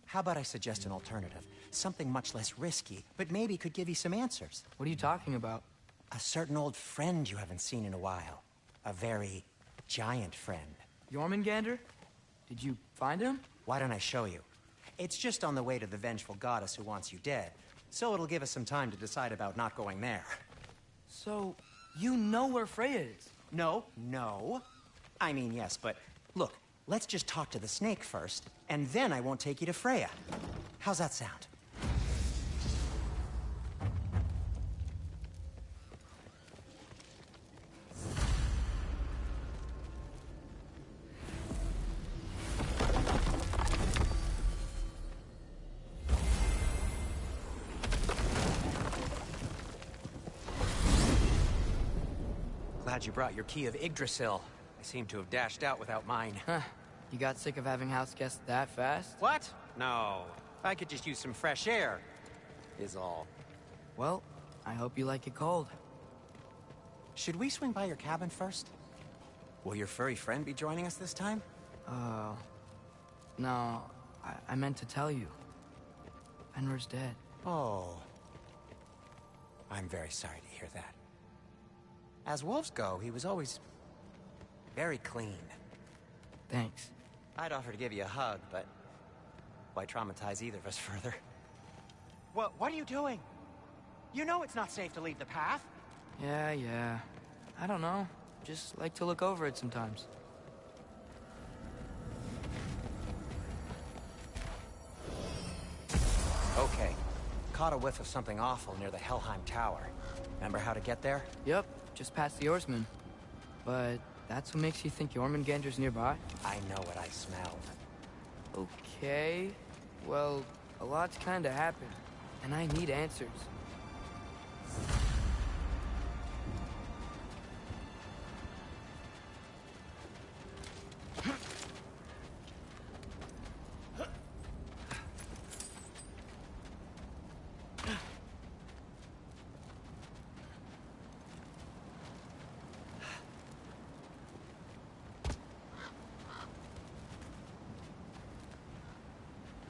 How about I suggest an alternative? Something much less risky, but maybe could give you some answers. What are you talking about? A certain old friend you haven't seen in a while. A very giant friend. Jormungandr? Did you find him? Why don't I show you? It's just on the way to the vengeful goddess who wants you dead, so it'll give us some time to decide about not going there. So, you know where Freya is? No. I mean, yes, but look, let's just talk to the snake first, and then I won't take you to Freya. How's that sound? Glad you brought your key of Yggdrasil. I seem to have dashed out without mine. Huh. You got sick of having house guests that fast? What? No. I could just use some fresh air, is all. Well, I hope you like it cold. Should we swing by your cabin first? Will your furry friend be joining us this time? No. I meant to tell you. Fenrir's dead. Oh. I'm very sorry to hear that. As wolves go, he was always very clean. Thanks. I'd offer to give you a hug, but why traumatize either of us further? What are you doing? You know it's not safe to leave the path. Yeah. I don't know. Just like to look over it sometimes. Okay. Caught a whiff of something awful near the Helheim Tower. Remember how to get there? Yep, just past the oarsman. But that's what makes you think Jormungandr's nearby? I know what I smelled. Okay. Well, a lot's kinda happened, and I need answers.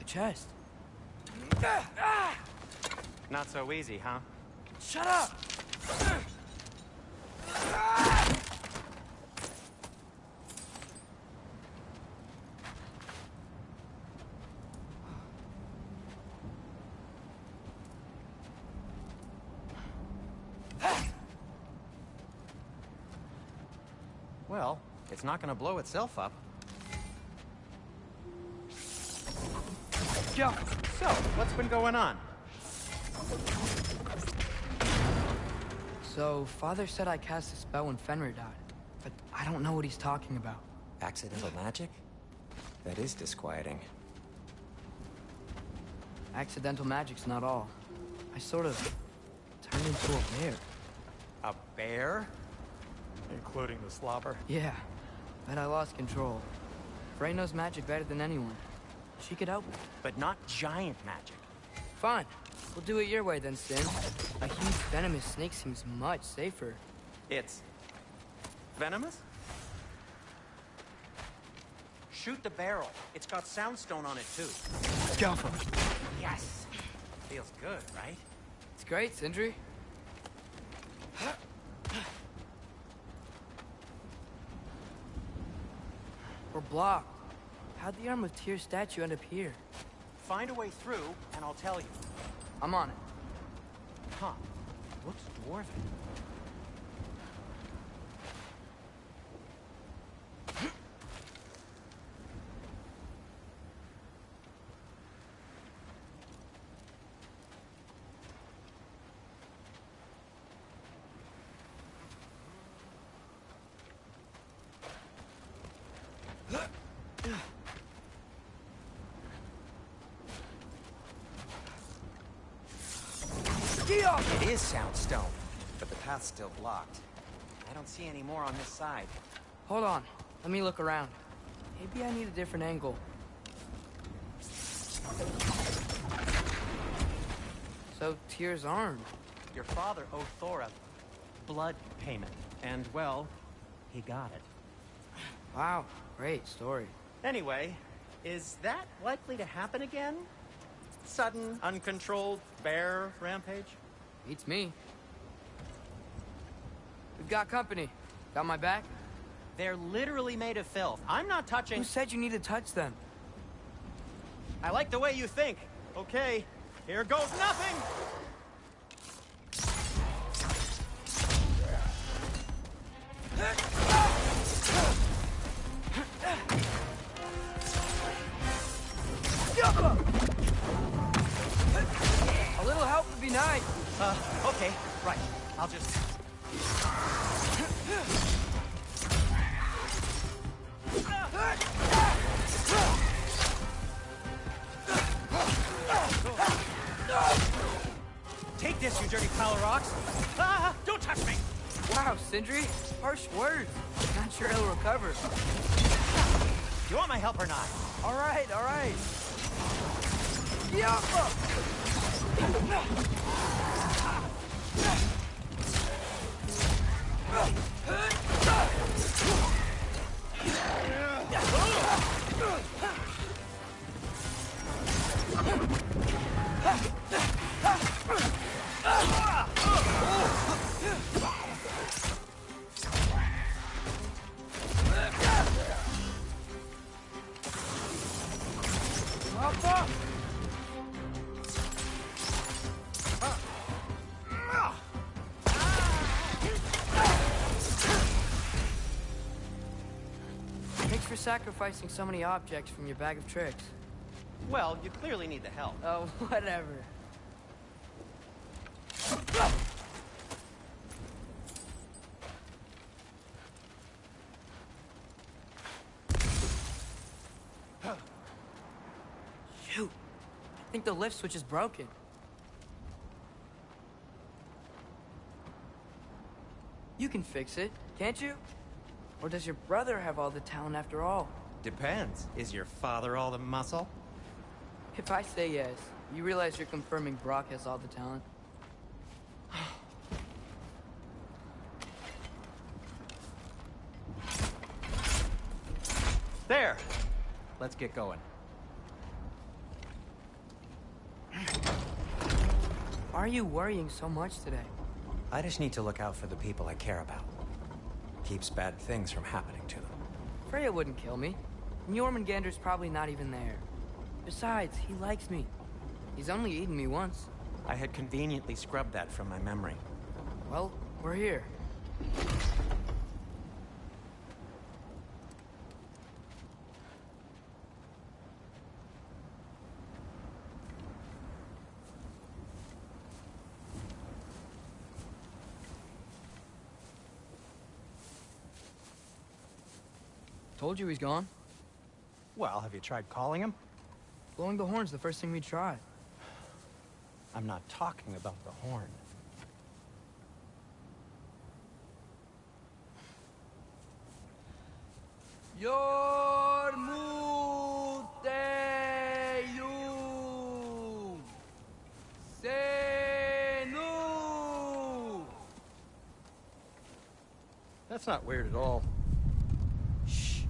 Chest. Not so easy, huh? Shut up! Well, it's not gonna blow itself up. Yeah. So, what's been going on? So, Father said I cast a spell when Fenrir died, but I don't know what he's talking about. Accidental magic? That is disquieting. Accidental magic's not all. I sort of turned into a bear. A bear? Including the slobber? Yeah, but I lost control. Frey knows magic better than anyone. She could help me. But not giant magic. Fine. We'll do it your way then, Sin. A huge venomous snake seems much safer. It's venomous? Shoot the barrel. It's got soundstone on it too. Go for it. Yes! Feels good, right? It's great, Sindri. We're blocked. How'd the Arm of Tears statue end up here? Find a way through, and I'll tell you. I'm on it. Huh. Looks dwarven. It is soundstone, but the path's still blocked. I don't see any more on this side. Hold on. Let me look around. Maybe I need a different angle. So, Tyr's armed. Your father owed Thor a blood payment, and, well, he got it. Wow, great story. Anyway, Is that likely to happen again? Sudden, uncontrolled bear rampage? Beats me. We've got company. Got my back? They're literally made of filth. I'm not touching... Who said you need to touch them? I like the way you think. Okay, here goes nothing! A little help would be nice. Okay, right. I'll just... Take this, you dirty pile of rocks! Ah, don't touch me! Wow, Sindri, harsh words. Not sure he'll recover. You want my help or not? All right, all right. Thanks for sacrificing so many objects from your bag of tricks. Well, you clearly need the help. Oh, whatever. Shoot. I think the lift switch is broken. You can fix it, can't you? Or does your brother have all the talent after all? Depends. Is your father all the muscle? If I say yes, you realize you're confirming Brock has all the talent? There! Let's get going. Why are you worrying so much today? I just need to look out for the people I care about. Keeps bad things from happening to them. Freya wouldn't kill me. And Jormungandr's probably not even there. Besides, he likes me. He's only eaten me once. I had conveniently scrubbed that from my memory. Well, we're here. Told you he's gone. Well, have you tried calling him? Blowing the horn's the first thing we tried. I'm not talking about the horn. Yormuteyum Senu. That's not weird at all. Shh.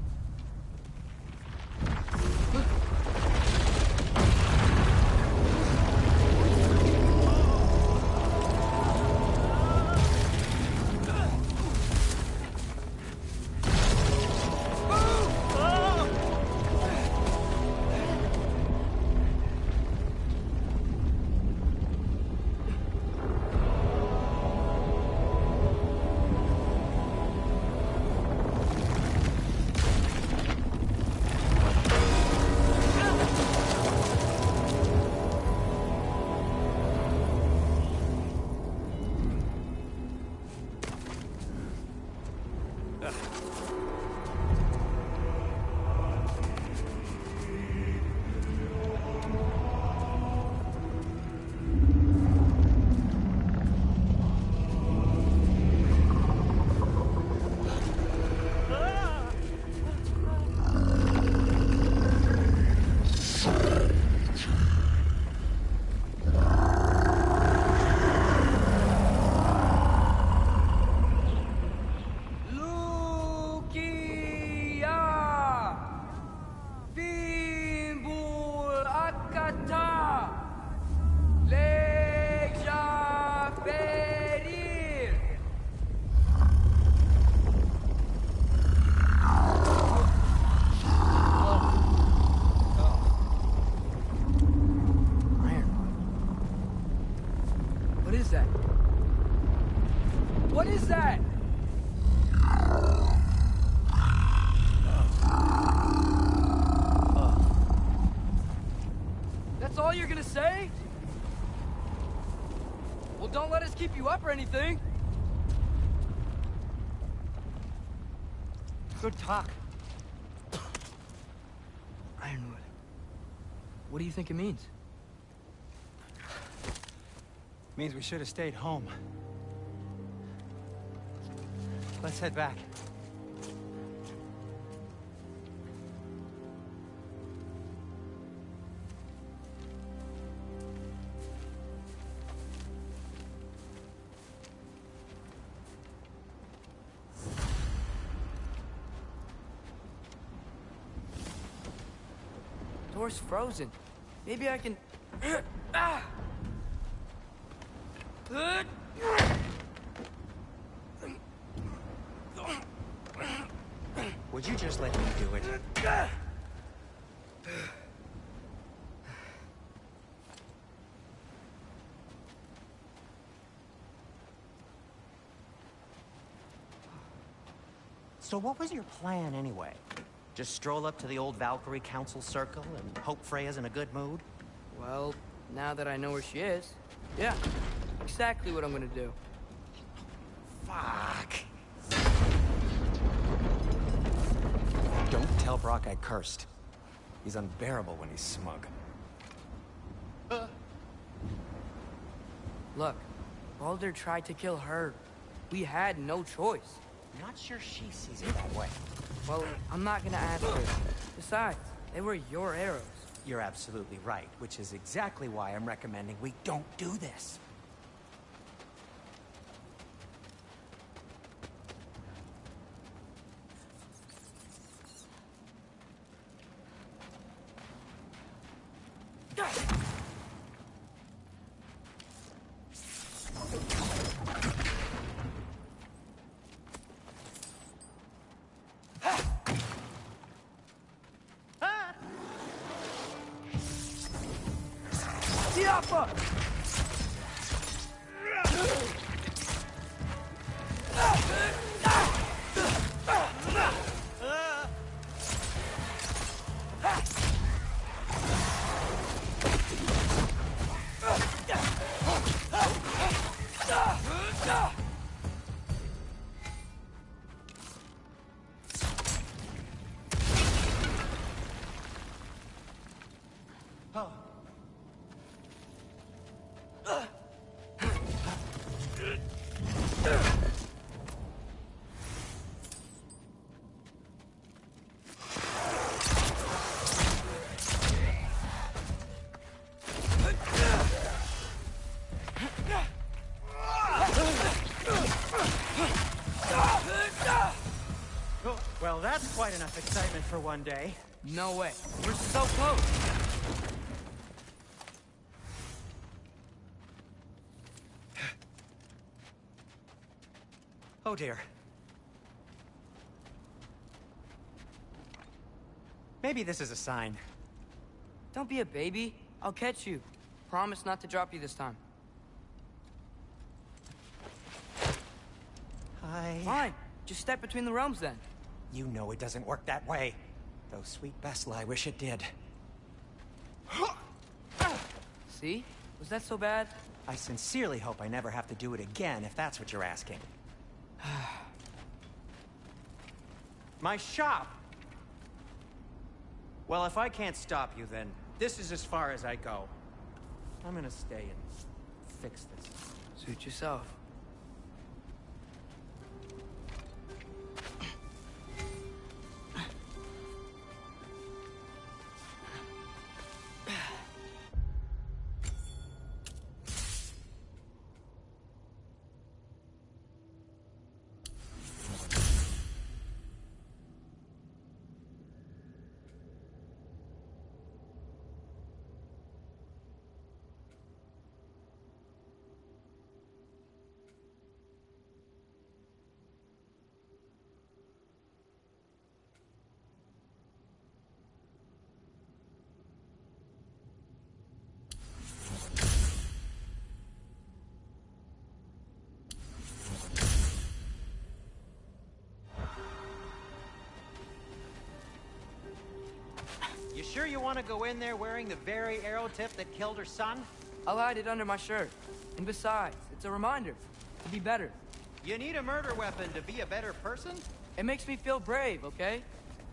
What is that? What is that? That's all you're gonna say? Well, don't let us keep you up or anything. Good talk. Ironwood. What do you think it means? Means we should have stayed home. Let's head back. Door's frozen. Maybe I can... Ah! Would you just let me do it? So what was your plan anyway? Just stroll up to the old Valkyrie Council circle and hope Freya's in a good mood? Well, now that I know where she is, yeah, exactly what I'm gonna do. Fuck. Don't tell Brock I cursed. He's unbearable when he's smug. Look, Baldur tried to kill her. We had no choice. I'm not sure she sees it that way. Well, I'm not gonna ask her. Besides, they were your arrows. You're absolutely right, which is exactly why I'm recommending we don't do this. Well, that's quite enough excitement for one day. No way. We're so close. Oh dear. Maybe this is a sign. Don't be a baby. I'll catch you. Promise not to drop you this time. Fine. Just step between the realms then. You know it doesn't work that way. Though sweet Bessel, I wish it did. See? Was that so bad? I sincerely hope I never have to do it again, if that's what you're asking. My shop! Well, if I can't stop you, then this is as far as I go. I'm gonna stay and fix this. Suit yourself. sure you want to go in there wearing the very arrow tip that killed her son? I'll hide it under my shirt. And besides, it's a reminder to be better. You need a murder weapon to be a better person? It makes me feel brave, okay?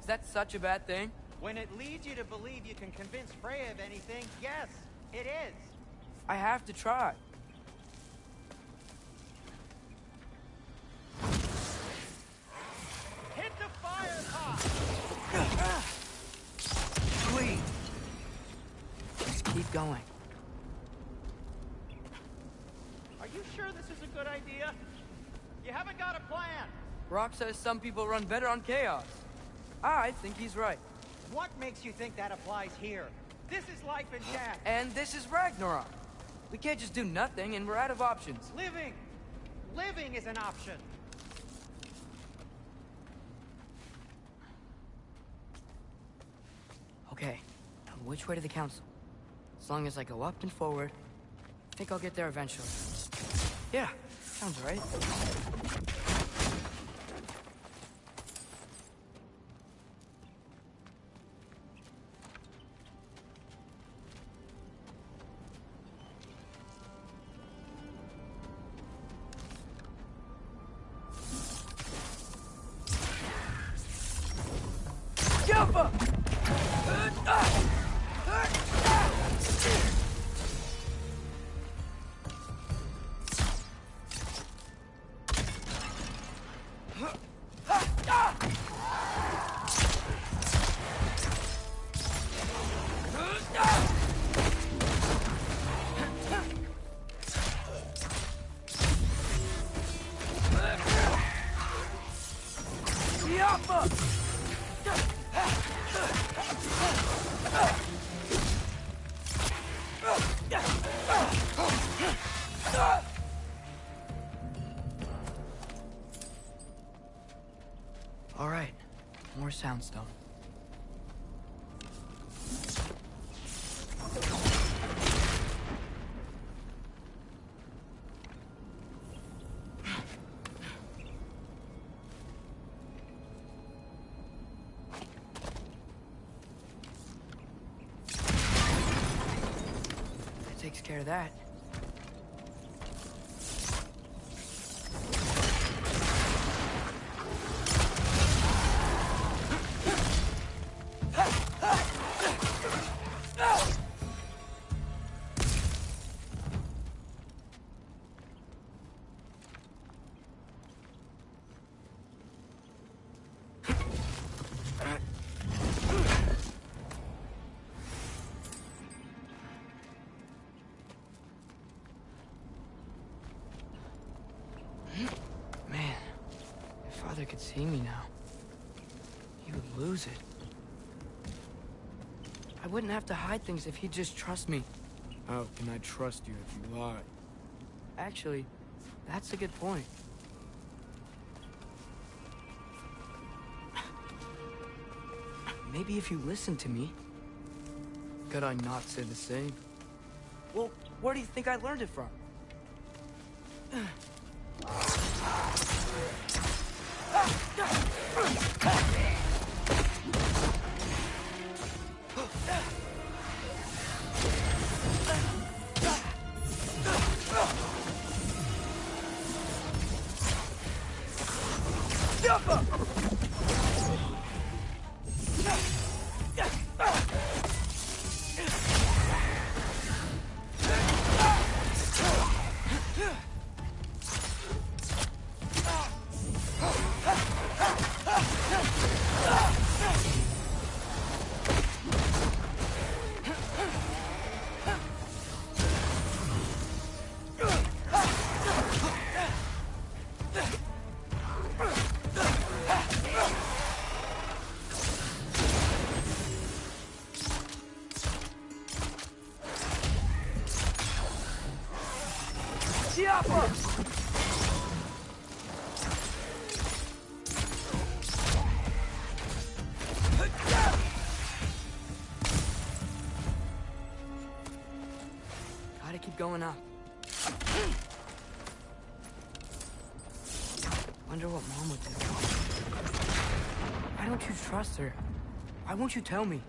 Is that such a bad thing? When it leads you to believe you can convince Freya of anything, yes, it is. I have to try. Hit the fire pot! Please. Just keep going. Are you sure this is a good idea? You haven't got a plan. Rock says some people run better on chaos. I think he's right. What makes you think that applies here? This is life and death. And this is Ragnarok. We can't just do nothing, and we're out of options. Living! Living is an option. Okay, now which way to the council? As long as I go up and forward, I think I'll get there eventually. Yeah, sounds right. Jump up! All right, more soundstone. That takes care of that. Man, if Father could see me now, he would lose it. I wouldn't have to hide things if he'd just trust me. How can I trust you if you lie? Actually, that's a good point. Maybe if you listen to me. Could I not say the same? Well, where do you think I learned it from? Gotta keep going up. Wonder what Mom would do. Why don't you trust her? Why won't you tell me?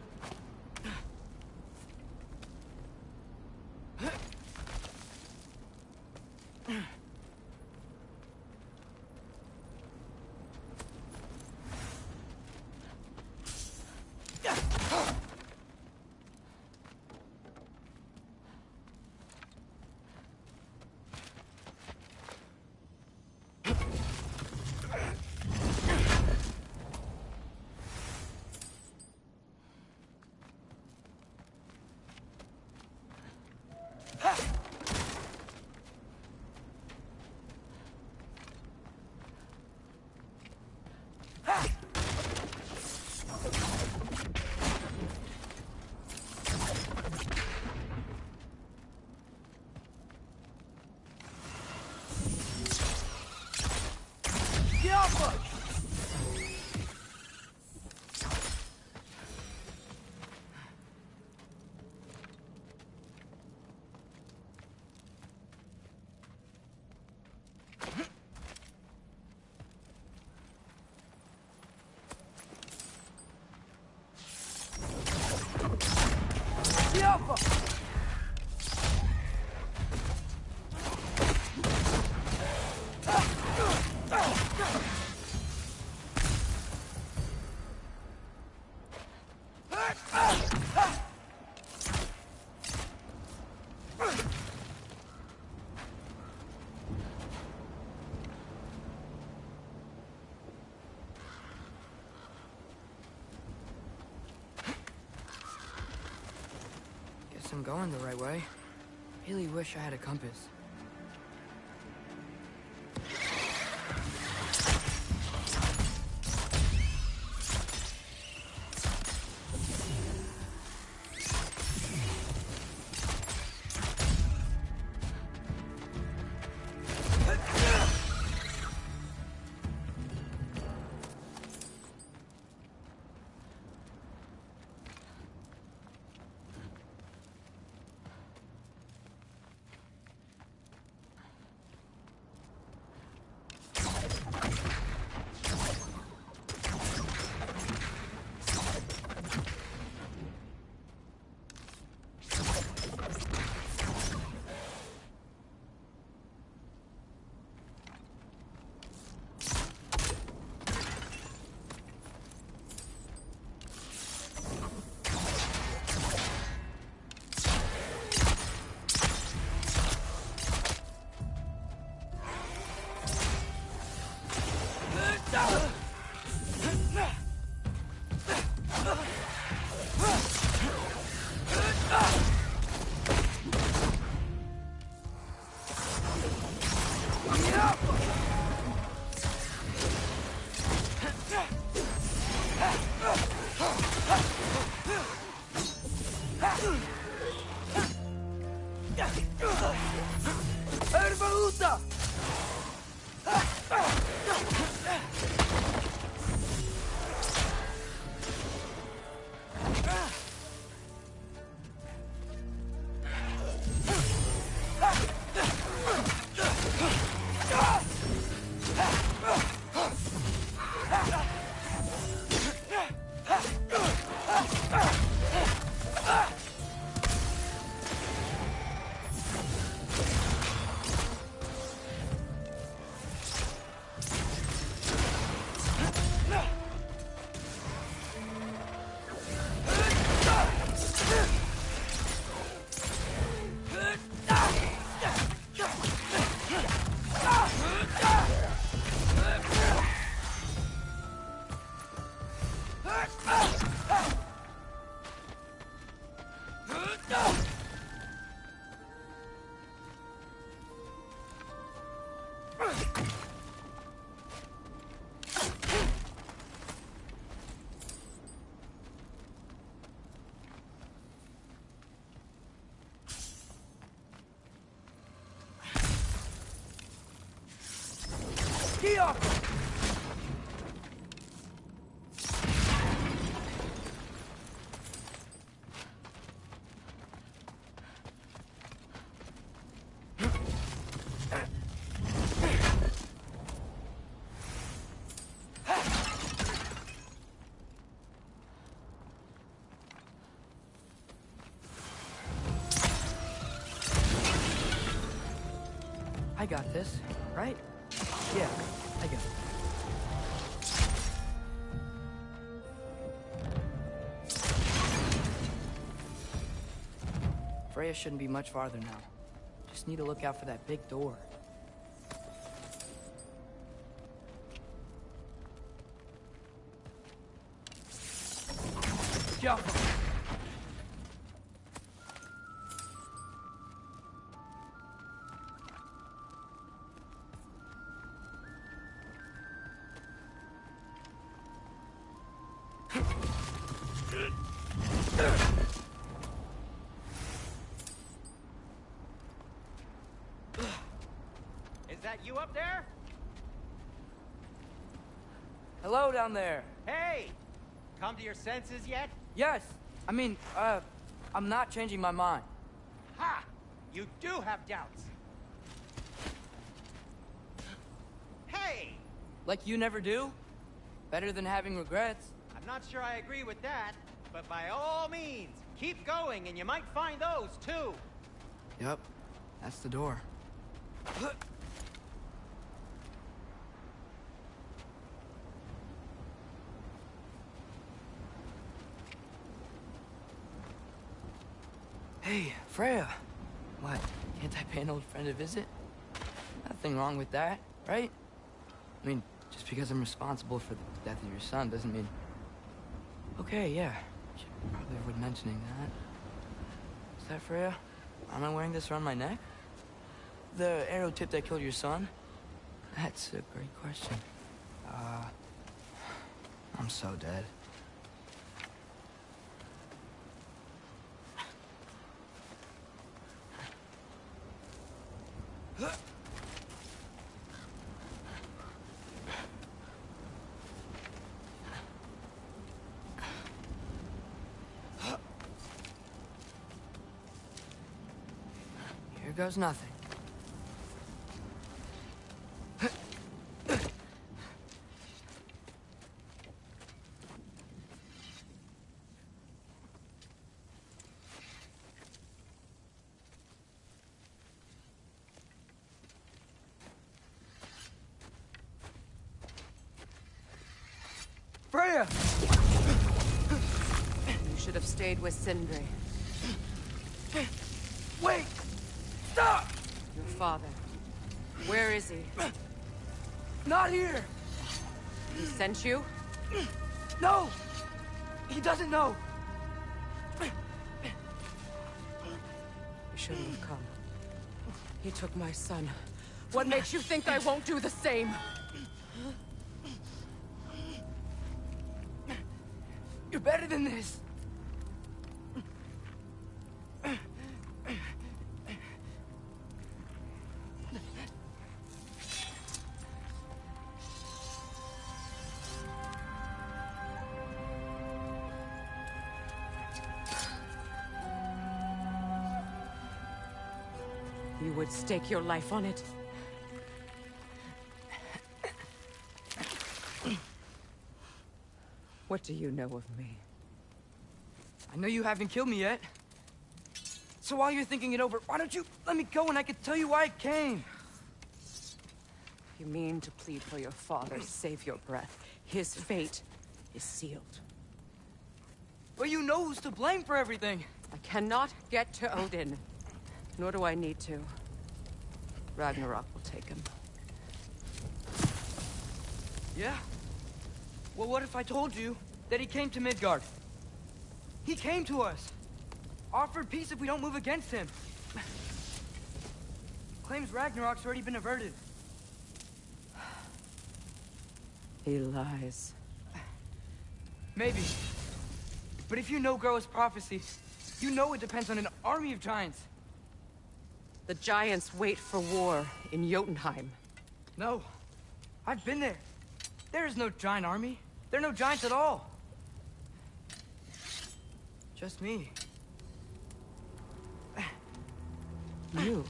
I'm going the right way. Really wish I had a compass. I got this, right? Yeah, I got it. Freya shouldn't be much farther now. Just need to look out for that big door. Jump! Is that you up there? Hello down there. Hey! Come to your senses yet? Yes. I mean, I'm not changing my mind. Ha! You do have doubts. Hey! Like you never do? Better than having regrets. I'm not sure I agree with that, but by all means, keep going and you might find those too. Yep. That's the door. Hey, Freya. What? Can't I pay an old friend a visit? Nothing wrong with that, right? I mean, just because I'm responsible for the death of your son doesn't mean... Okay, yeah. Should probably avoid mentioning that. Is that Freya? Am I wearing this around my neck? The arrow tip that killed your son? That's a great question. I'm so dead. Here goes nothing. Freya! You should have stayed with Sindri. Wait! Stop! Your father. Where is he? Not here! He sent you? No! He doesn't know! You shouldn't have come. He took my son. What makes you think I won't do the same? You're better than this! You would stake your life on it? What do you know of me? I know you haven't killed me yet. So while you're thinking it over, why don't you let me go and I can tell you why I came? You mean to plead for your father, save your breath. His fate is sealed. But you know who's to blame for everything. I cannot get to Odin. Nor do I need to. Ragnarok will take him. Yeah? Well, what if I told you that he came to Midgard? He came to us. Offered peace if we don't move against him. Claims Ragnarok's already been averted. He lies. Maybe. But if you know Groa's prophecy, you know it depends on an army of giants. The giants wait for war in Jotunheim. No. I've been there. There is no giant army. There are no giants at all. Just me. You?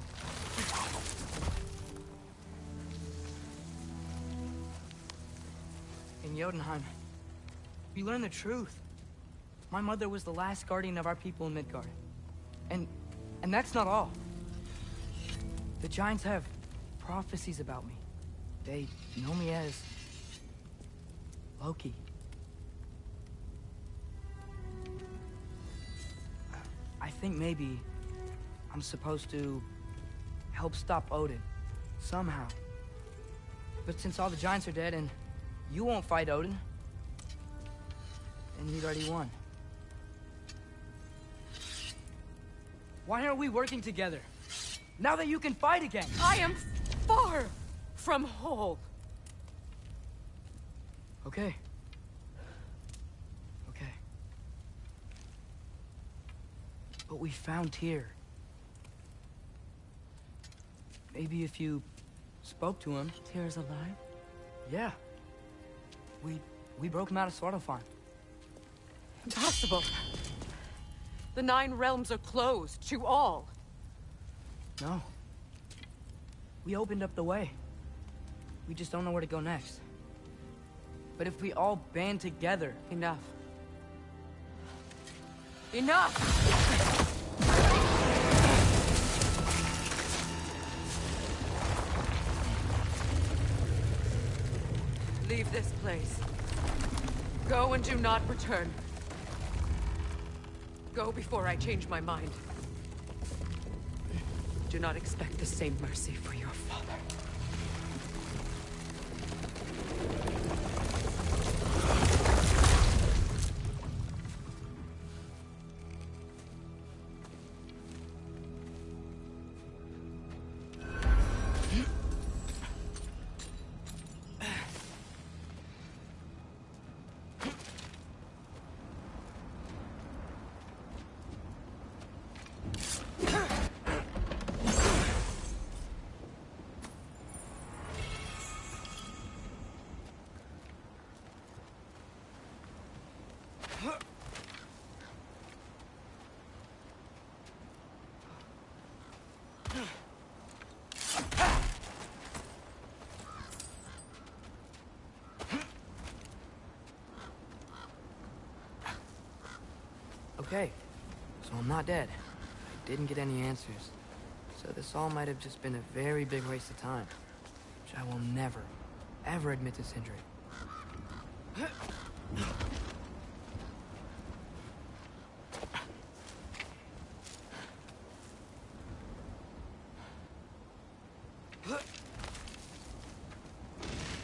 In Jotunheim, we learn the truth. My mother was the last guardian of our people in Midgard. And that's not all. The giants have prophecies about me. They know me as... Loki. I think maybe I'm supposed to help stop Odin, somehow. But since all the giants are dead and you won't fight Odin, then you'd already won. Why aren't we working together? Now that you can fight again! I am far from whole. Okay. Okay. But we found Tyr. Maybe if you spoke to him... Tyr's alive? Yeah. We broke him out of Svartalfheim. Impossible. The 9 realms are closed to all. No. We opened up the way. We just don't know where to go next. But if we all band together... Enough. Enough! Leave this place. Go and do not return. Go before I change my mind. Do not expect the same mercy for your father. Okay, so I'm not dead. I didn't get any answers. So this all might have just been a very big waste of time. Which I will never, ever admit to Sindri.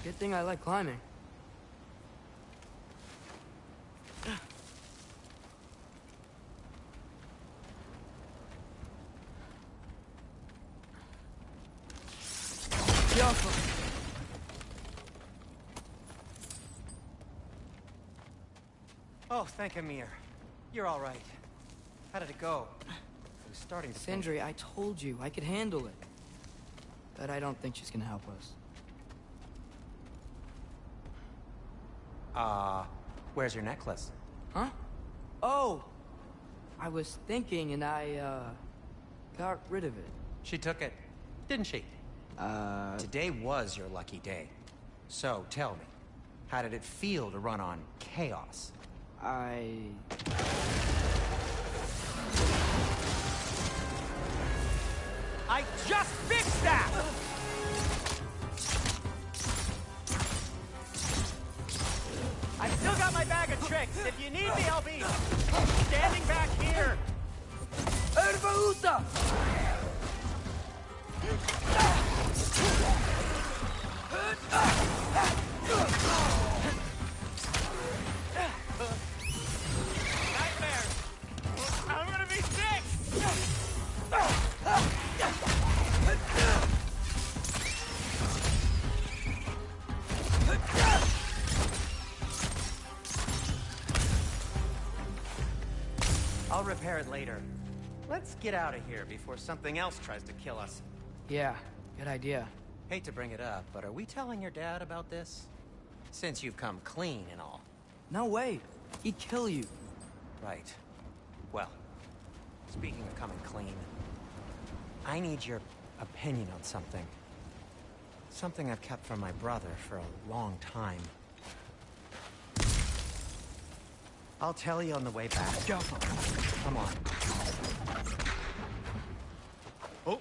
Good thing I like climbing. Oh, thank Amir. You're all right. How did it go? I was starting to think... Sindri, I told you I could handle it. But I don't think she's gonna help us. Where's your necklace? Huh? Oh! I was thinking and I, got rid of it. She took it, didn't she? Today was your lucky day. So, tell me, how did it feel to run on chaos? I just fixed that! I still got my bag of tricks. If you need me, I'll be standing back here. Ervauta! Nightmare! I'm gonna be sick! I'll repair it later. Let's get out of here before something else tries to kill us. Yeah, good idea. Hate to bring it up, but are we telling your dad about this? Since you've come clean and all. No way. He'd kill you. Right. Well, speaking of coming clean, I need your opinion on something. Something I've kept from my brother for a long time. I'll tell you on the way back. Come on. Oh.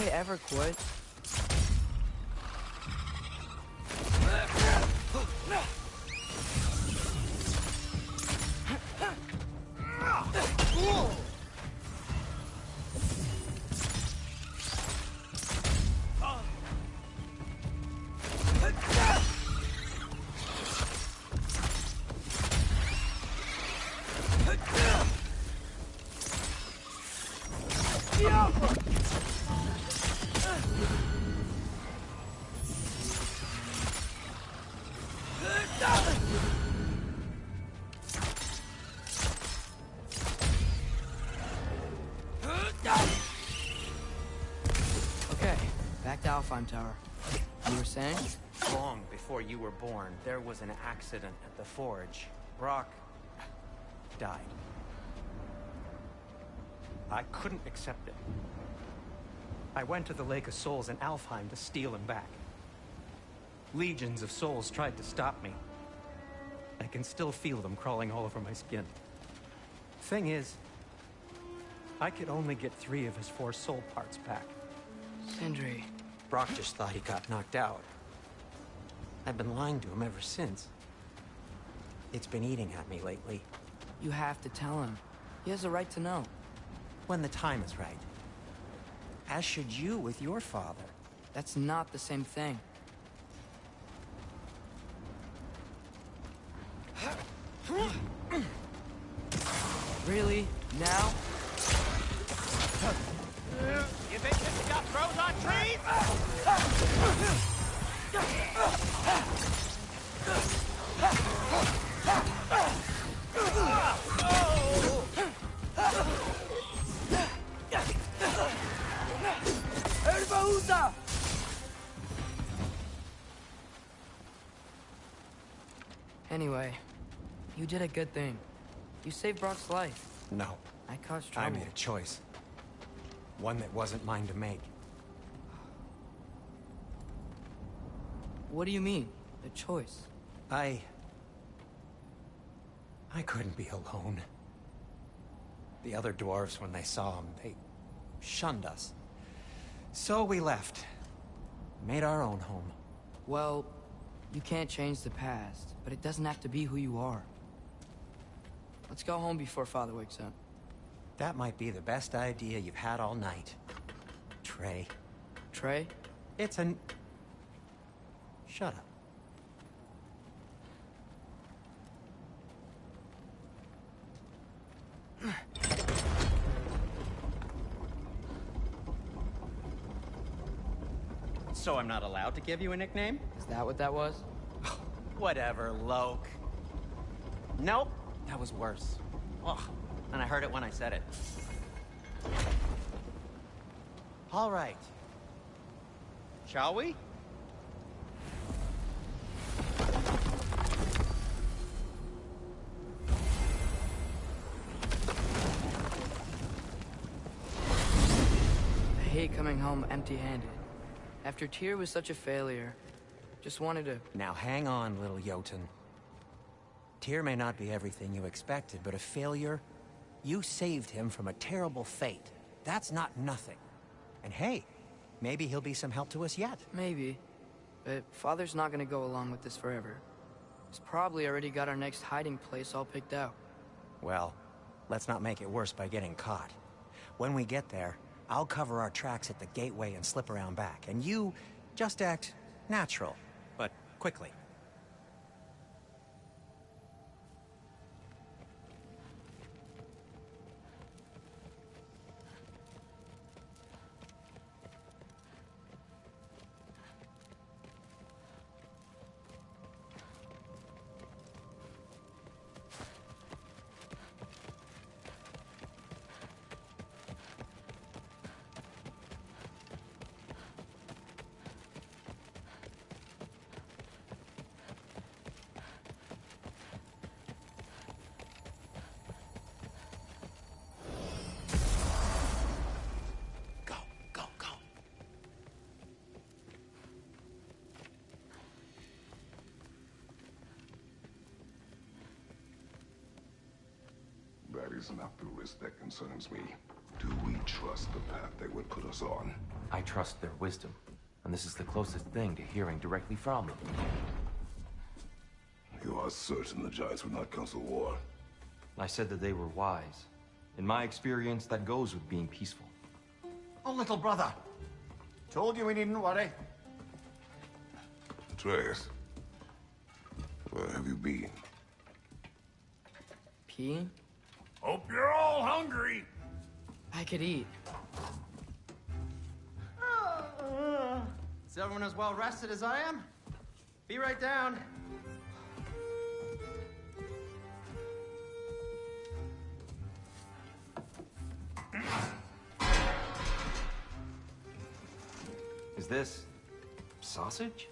they ever quit? Okay, back to Alfheim Tower. You were saying? Long before you were born, there was an accident at the forge. Brock died. I couldn't accept it. I went to the Lake of Souls in Alfheim to steal him back. Legions of souls tried to stop me. I can still feel them crawling all over my skin. Thing is, I could only get 3 of his 4 soul parts back. Sindri. Brock just thought he got knocked out. I've been lying to him ever since. It's been eating at me lately. You have to tell him. He has a right to know. When the time is right. As should you with your father. That's not the same thing. Really? Now? You bitches got throws on trees? Anyway, you did a good thing. You saved Brock's life. No. I caused trouble. I made a choice. One that wasn't mine to make. What do you mean? A choice? I couldn't be alone. The other dwarves, when they saw him, they shunned us. So we left. Made our own home. Well, you can't change the past, but it doesn't have to be who you are. Let's go home before Father wakes up. That might be the best idea you've had all night. Trey. Trey? It's an... Shut up. So I'm not allowed to give you a nickname? Is that what that was? Whatever, Loke. Nope, that was worse. Ugh, and I heard it when I said it. All right. Shall we? I hate coming home empty-handed. After Tyr was such a failure, just wanted to... Now hang on, little Jotun. Tyr may not be everything you expected, but a failure? You saved him from a terrible fate. That's not nothing. And hey, maybe he'll be some help to us yet. Maybe. But Father's not gonna go along with this forever. He's probably already got our next hiding place all picked out. Well, let's not make it worse by getting caught. When we get there, I'll cover our tracks at the gateway and slip around back. And you just act natural, but quickly. That is not the risk that concerns me. Do we trust the path they would put us on? I trust their wisdom, and this is the closest thing to hearing directly from them. You are certain the Giants would not counsel war? I said that they were wise. In my experience, that goes with being peaceful. Oh, little brother. Told you we needn't worry. Atreus, where have you been? Peeing? Hope you're all hungry. I could eat. Is everyone as well rested as I am? Be right down. Is this sausage?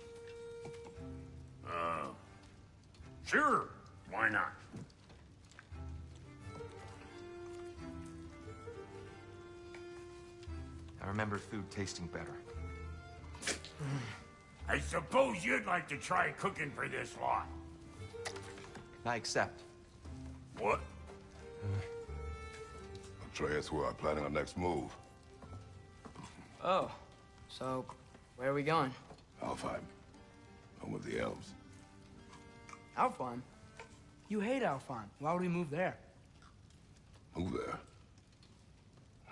Sure. Why not? I remember food tasting better. I suppose you'd like to try cooking for this lot. I accept. What? Atreus, we are planning our next move. Oh, so where are we going? Alfheim, home of the elves. Alfheim? You hate Alfheim. Why would we move there? Move there?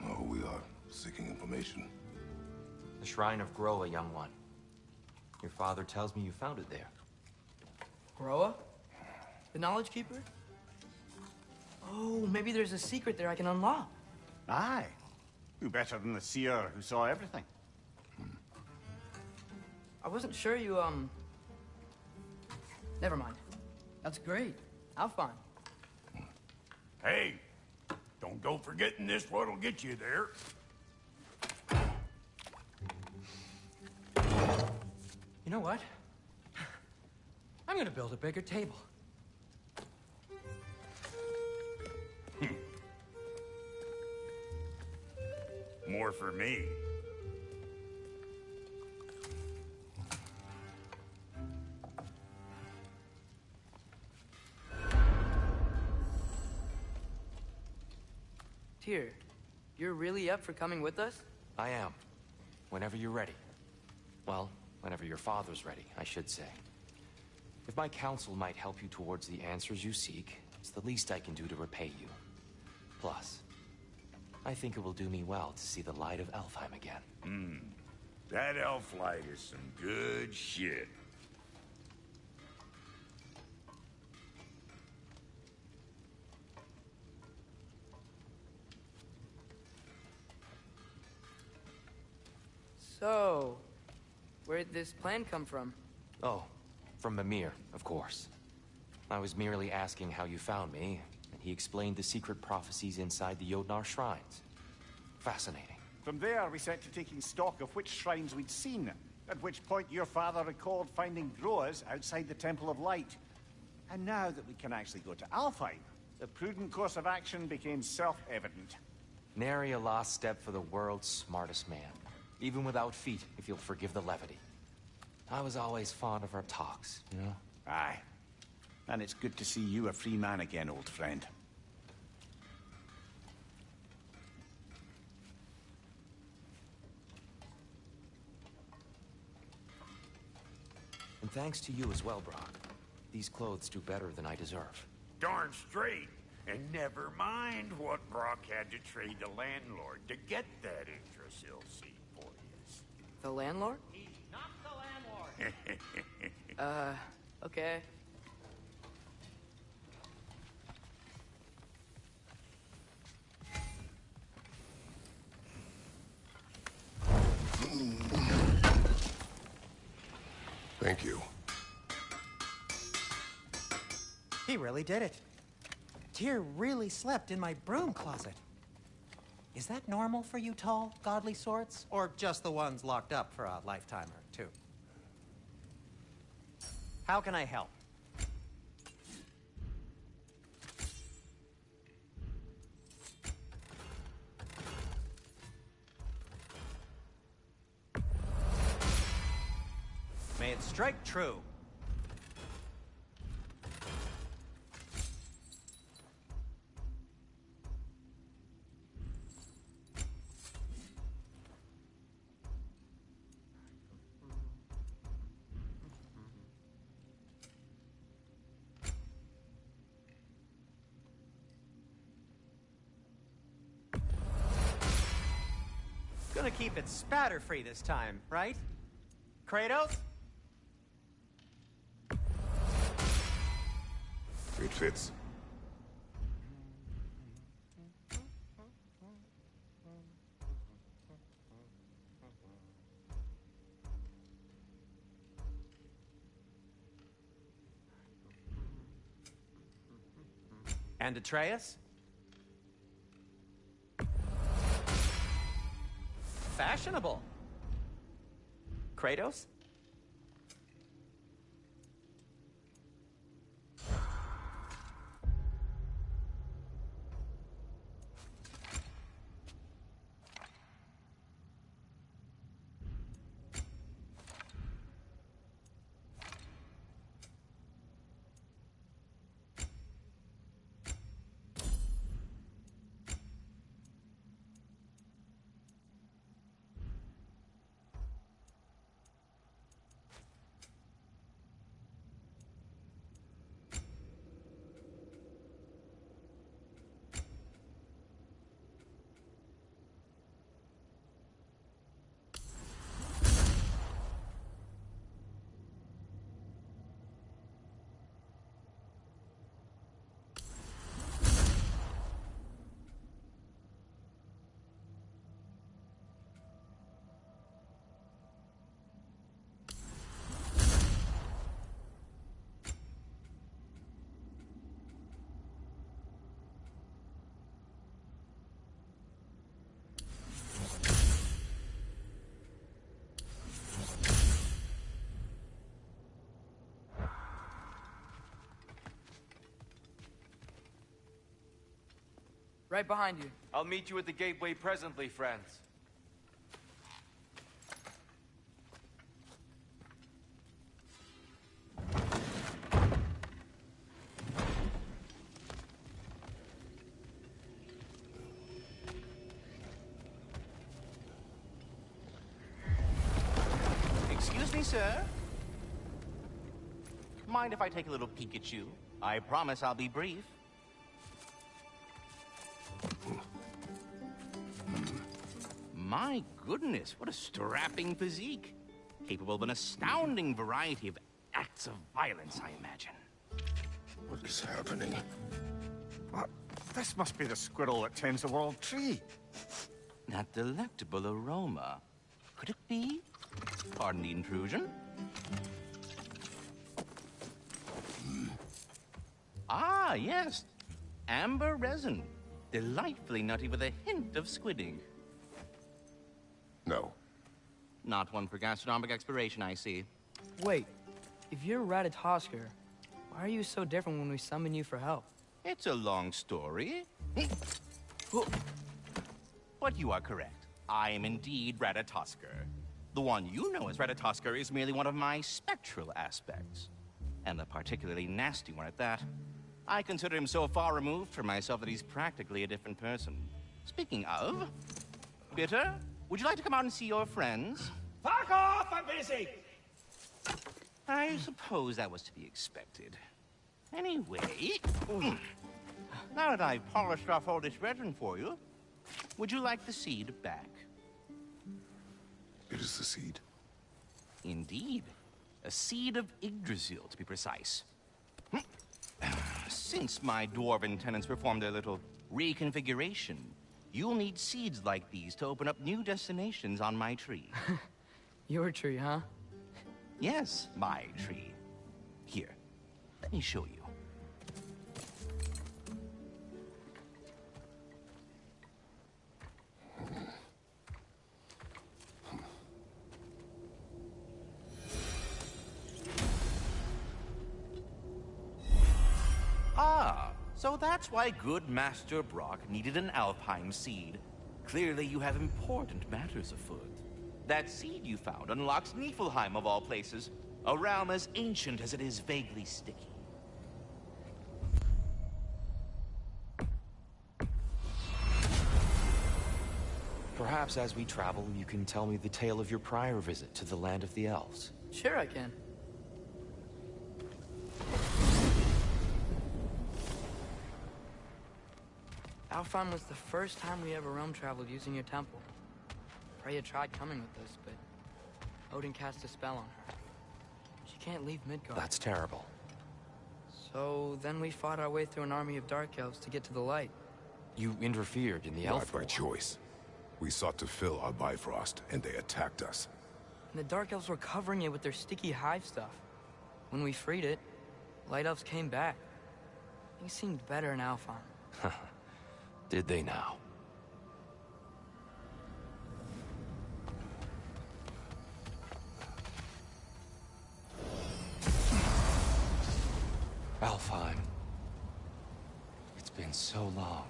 No, we are seeking information. The Shrine of Groa, young one. Your father tells me you found it there. Groa? The Knowledge Keeper? Oh, maybe there's a secret there I can unlock. Aye. Who better than the seer who saw everything? I wasn't sure you, Never mind. That's great. Alfheim. Hey, don't go forgetting this what'll get you there. You know what? I'm gonna build a bigger table. More for me. Tyr, you're really up for coming with us? I am. Whenever you're ready. Well, whenever your father's ready, I should say. If my counsel might help you towards the answers you seek, it's the least I can do to repay you. Plus, I think it will do me well to see the light of Alfheim again. That elf light is some good shit. So, where'd this plan come from? Oh, from Mimir, of course. I was merely asking how you found me, and he explained the secret prophecies inside the Jotnar shrines. Fascinating. From there, we set to taking stock of which shrines we'd seen, at which point your father recalled finding Groas outside the Temple of Light. And now that we can actually go to Alfheim, the prudent course of action became self-evident. Nary a lost step for the world's smartest man. Even without feet, if you'll forgive the levity. I was always fond of our talks, you know? Aye. And it's good to see you a free man again, old friend. And thanks to you as well, Brock. These clothes do better than I deserve. Darn straight. And never mind what Brock had to trade the landlord to get that Yggdrasil seat for you. The landlord? He's not the landlord. Okay. Thank you. He really did it. Tyr really slept in my broom closet. Is that normal for you tall, godly sorts? Or just the ones locked up for a lifetime or two? How can I help? May it strike true. Gonna keep it spatter-free this time, right? Kratos? It fits. And Atreus? Fashionable. Kratos? Right behind you. I'll meet you at the gateway presently, friends. Excuse me, sir. Mind if I take a little peek at you? I promise I'll be brief. My goodness, what a strapping physique. Capable of an astounding variety of acts of violence, I imagine. What is happening? What? This must be the squirrel that tends the world tree. That delectable aroma. Could it be? Pardon the intrusion. Ah, yes. Amber resin. Delightfully nutty with a hint of squid ink. No. Not one for gastronomic exploration, I see. Wait, if you're Ratatosker, why are you so different when we summon you for help? It's a long story. But you are correct. I am indeed Ratatosker. The one you know as Ratatosker is merely one of my spectral aspects. And a particularly nasty one at that. I consider him so far removed from myself that he's practically a different person. Speaking of... Bitter, would you like to come out and see your friends? Fuck off! I'm busy! I suppose that was to be expected. Anyway... Now that I've polished off all this resin for you, would you like the seed back? It is the seed. Indeed. A seed of Yggdrasil, to be precise. Since my dwarven tenants performed a little reconfiguration, you'll need seeds like these to open up new destinations on my tree. Your tree, huh? Yes, my tree. Here, let me show you. Ah, so that's why good Master Brock needed an Alpine seed. Clearly you have important matters afoot. That seed you found unlocks Niflheim of all places, a realm as ancient as it is vaguely sticky. Perhaps as we travel, you can tell me the tale of your prior visit to the land of the elves. Sure I can. Alfheim was the first time we ever realm traveled using your temple. Freya tried coming with us, but Odin cast a spell on her. She can't leave Midgard. That's terrible. So then we fought our way through an army of dark elves to get to the light. You interfered in the Not elf by war. choice. We sought to fill our Bifrost, and they attacked us. And the dark elves were covering it with their sticky hive stuff. When we freed it, light elves came back. Things seemed better in Alfheim. Did they now? Alfheim. It's been so long.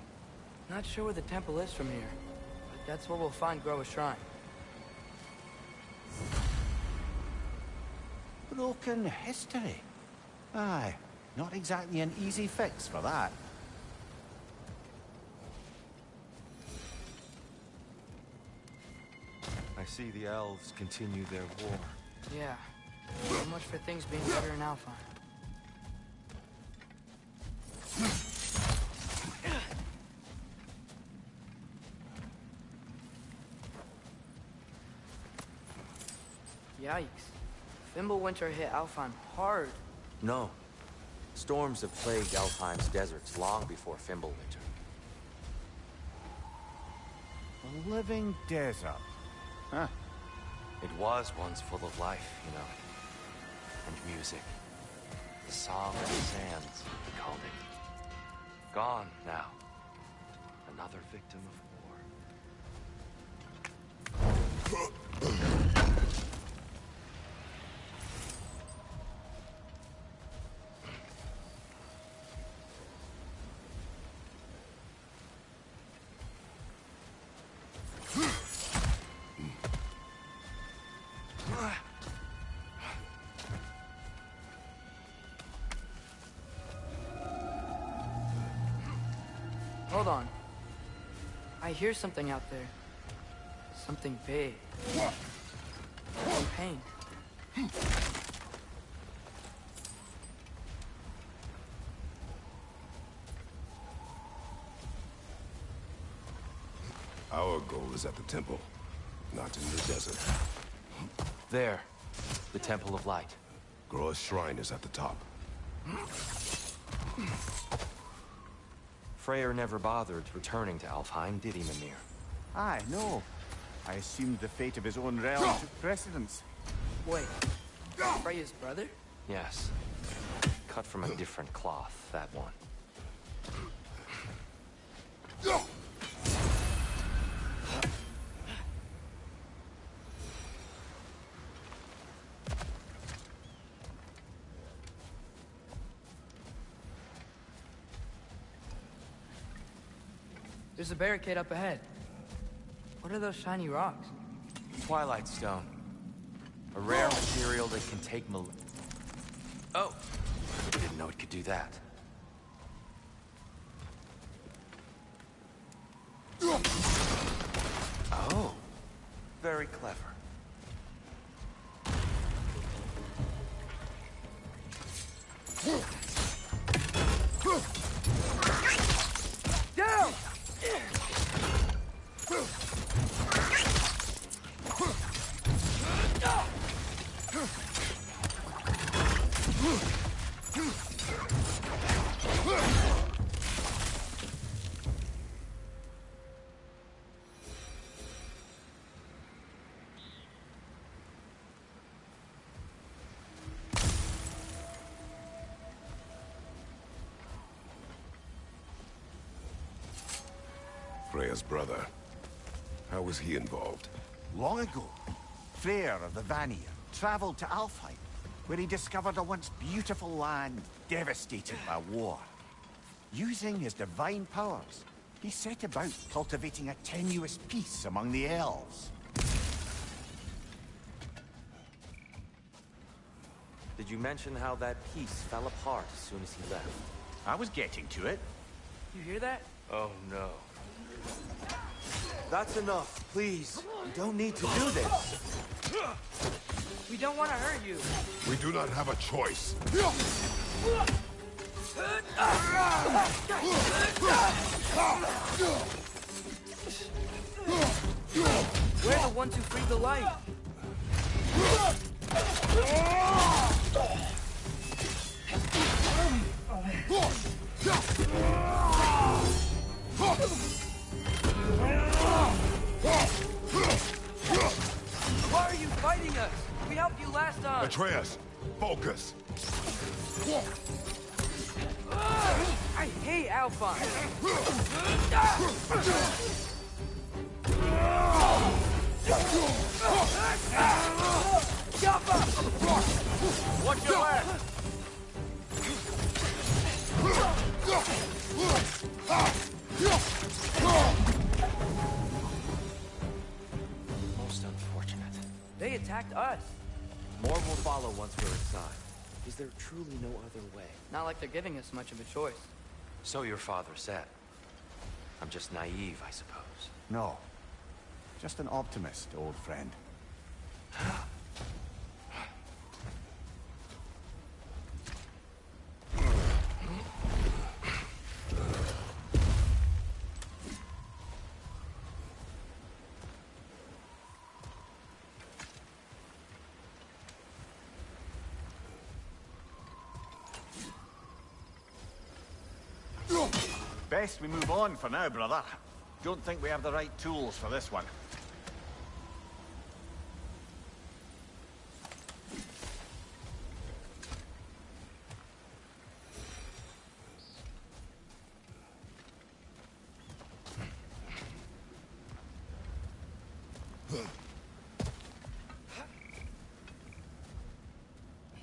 Not sure where the temple is from here, but that's where we'll find Groa's shrine. Broken history. Aye, not exactly an easy fix for that. I see the elves continue their war. Yeah, so much for things being better in Alfheim. Yikes. Fimbulwinter hit Alfheim hard. No. Storms have plagued Alfheim's deserts long before Fimbulwinter. A living desert. Huh. It was once full of life, you know. And music. The Song of the Sands, we called it. Gone now. Another victim of war. Hold on. I hear something out there. Something big. Some pain. Our goal is at the temple, not in the desert. There. The Temple of Light. Groa's shrine is at the top. Freyr never bothered returning to Alfheim, did he, Mimir? Aye, no. I assumed the fate of his own realm took precedence. Wait. Freya's brother? Yes. Cut from a different cloth, that one. There's a barricade up ahead. What are those shiny rocks? Twilight Stone. A rare material that can take Oh! Didn't know it could do that. Oh. Very clever. Down! Freya's brother. How was he involved? Long ago, Freyr of the Vanir traveled to Alfheim, where he discovered a once beautiful land devastated by war. Using his divine powers, he set about cultivating a tenuous peace among the elves. Did you mention how that piece fell apart as soon as he left? I was getting to it. You hear that? Oh, no. That's enough, please. You don't need to do this. We don't want to hurt you. We do not have a choice. We're the ones who freed the light. Why are you fighting us? We helped you last time. Atreus, focus. I hate Alphonse. Watch your back! Most unfortunate. They attacked us. More will follow once we're inside. Is there truly no other way? Not like they're giving us much of a choice. So your father said. I'm just naive, I suppose. No. Just an optimist, old friend. Best we move on for now, brother. Don't think we have the right tools for this one.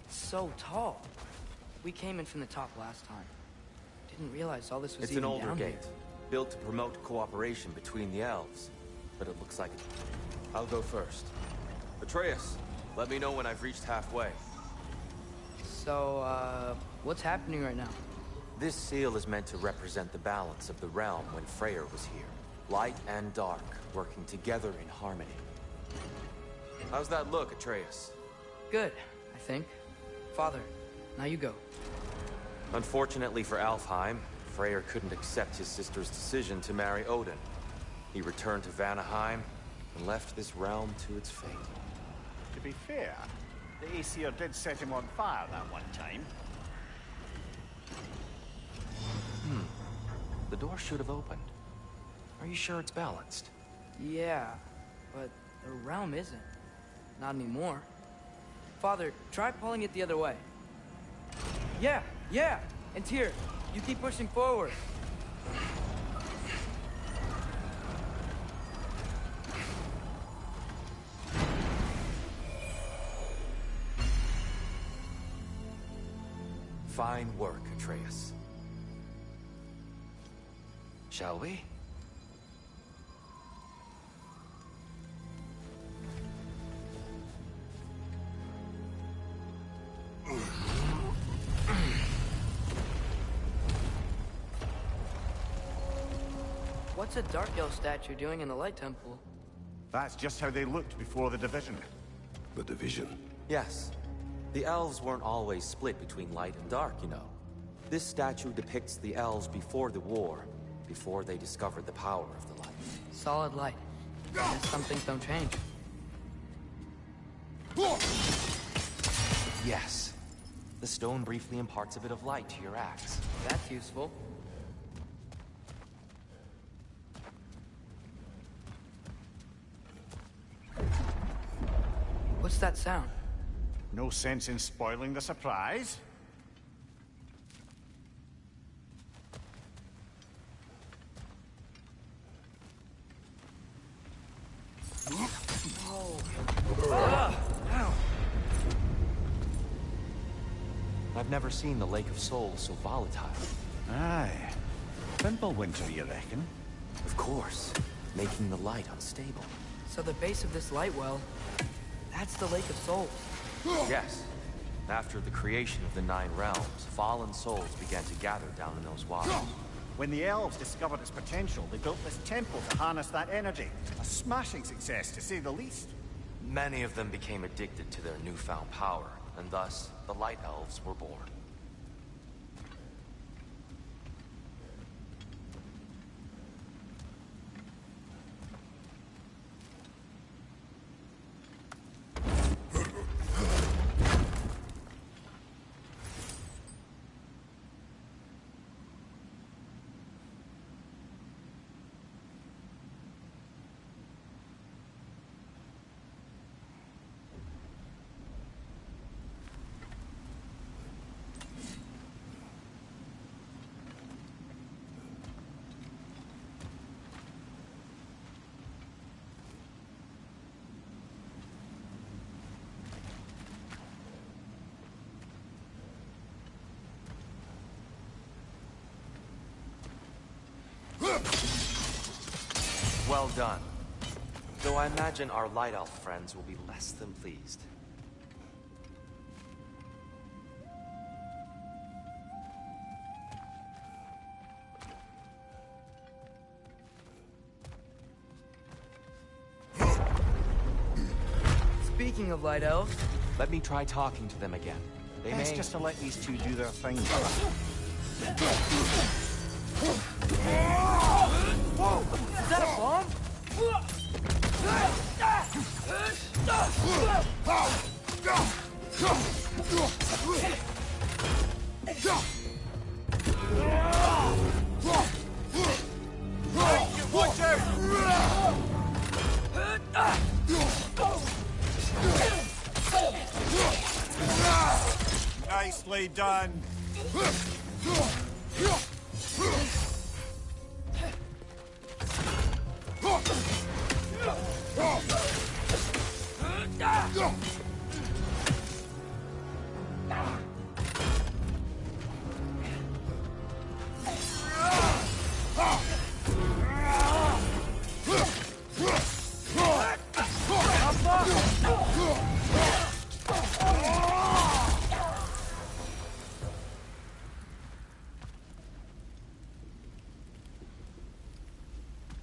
It's so tall. We came in from the top last time. Didn't realize all this was It's an even older down gate, here. built to promote cooperation between the elves. But it looks like it. I'll go first. Atreus, let me know when I've reached halfway. So, what's happening right now? This seal is meant to represent the balance of the realm when Freyr was here. Light and dark, working together in harmony. How's that look, Atreus? Good, I think. Father, now you go. Unfortunately for Alfheim, Freyr couldn't accept his sister's decision to marry Odin. He returned to Vanaheim and left this realm to its fate. To be fair, the Aesir did set him on fire that one time. The door should have opened. Are you sure it's balanced? Yeah, but the realm isn't. Not anymore. Father, try pulling it the other way. Yeah! And here, you keep pushing forward. Fine work, Atreus. Shall we? What's a Dark Elf statue doing in the Light Temple? That's just how they looked before the division. The division. Yes. The elves weren't always split between light and dark, you know. This statue depicts the elves before the war, before they discovered the power of the light. Solid light. Guess some things don't change. Yes. The stone briefly imparts a bit of light to your axe. That's useful. What's that sound? No sense in spoiling the surprise. I've never seen the Lake of Souls so volatile. Aye. Winter, you reckon? Of course, making the light unstable. So the base of this light well, that's the Lake of Souls. Yes. After the creation of the Nine Realms, fallen souls began to gather down in those waters. When the elves discovered its potential, they built this temple to harness that energy. A smashing success, to say the least. Many of them became addicted to their newfound power, and thus, the Light Elves were born. Well done. Though I imagine our Light Elf friends will be less than pleased. Speaking of Light Elves... Let me try talking to them again. They Best may... just to let these two do their thing. Whoa! Is that a bomb? Watch out! Nicely done.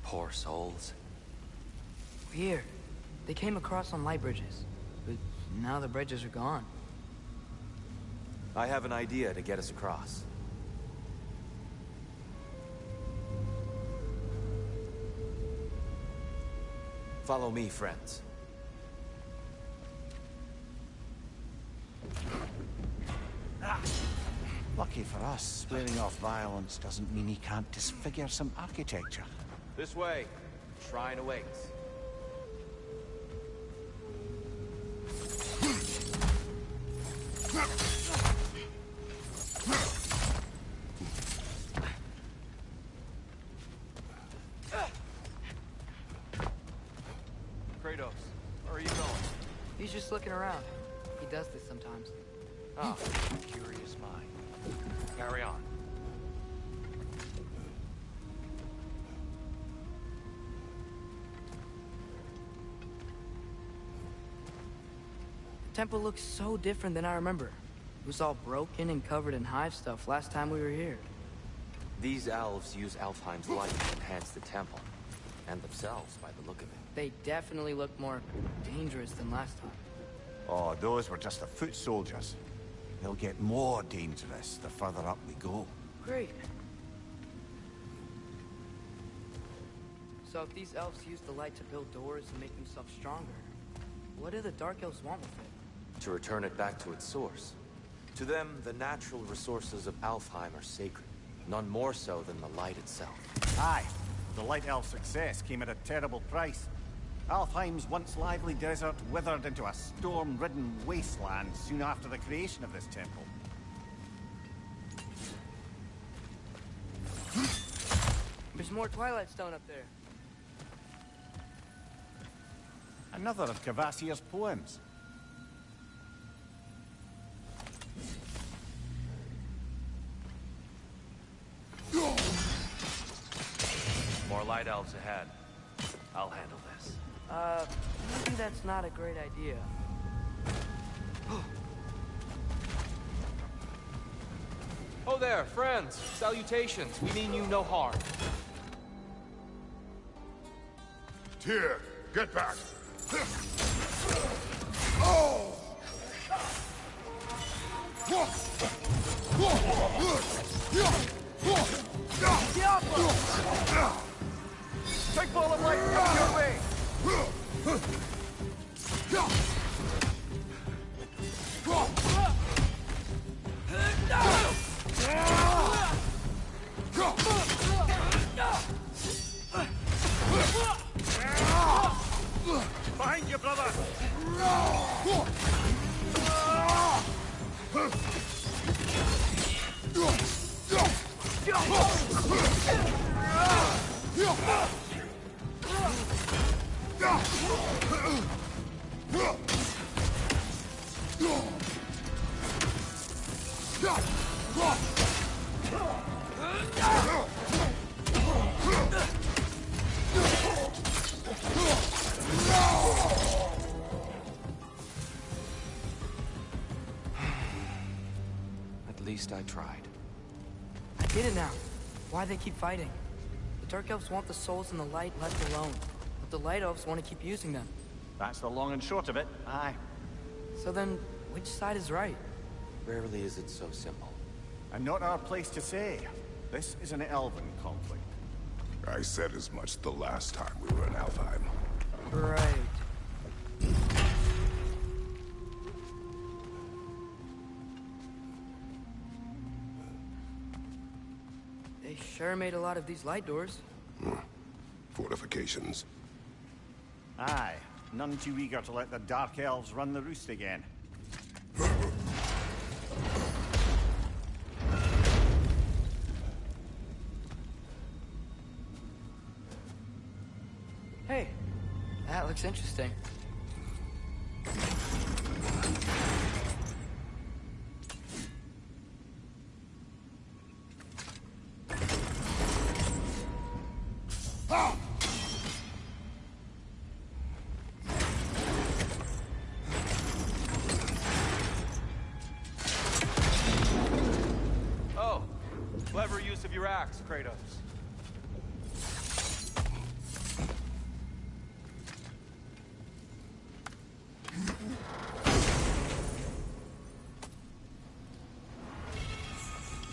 Poor souls. Weird. They came across on light bridges, but now the bridges are gone. I have an idea to get us across. Follow me, friends. Lucky for us, swearing off violence doesn't mean he can't disfigure some architecture. This way. Shrine awaits. Kratos, where are you going? He's just looking around. He does this sometimes. Ah, curious mind. Carry on. The temple looks so different than I remember. It was all broken and covered in hive stuff last time we were here. These elves use Alfheim's light to enhance the temple. And themselves, by the look of it. They definitely look more dangerous than last time. Oh, those were just the foot soldiers. They'll get more dangerous the further up we go. Great. So if these elves use the light to build doors and make themselves stronger, what do the Dark Elves want with it? To return it back to its source. To them, the natural resources of Alfheim are sacred. None more so than the light itself. Aye. The Light Elf success came at a terrible price. Alfheim's once lively desert withered into a storm-ridden wasteland soon after the creation of this temple. There's more Twilight Stone up there. Another of Kvasir's poems. More light elves ahead. I'll handle this. Maybe that's not a great idea. Oh there, friends. Salutations. We mean you no harm. Tyr, get back! Oh! Take ball of light from your way! Behind you, brother! least I tried. I get it now. Why they keep fighting. The Dark Elves want the souls in the light left alone, but the Light Elves want to keep using them. That's the long and short of it, aye. So then, which side is right? Rarely is it so simple. And not our place to say. This is an elven conflict. I said as much the last time we were in Alfheim. Right. They sure made a lot of these light doors. Fortifications. Aye, none too eager to let the Dark Elves run the roost again. Hey, that looks interesting. Oh, clever use of your axe, Kratos.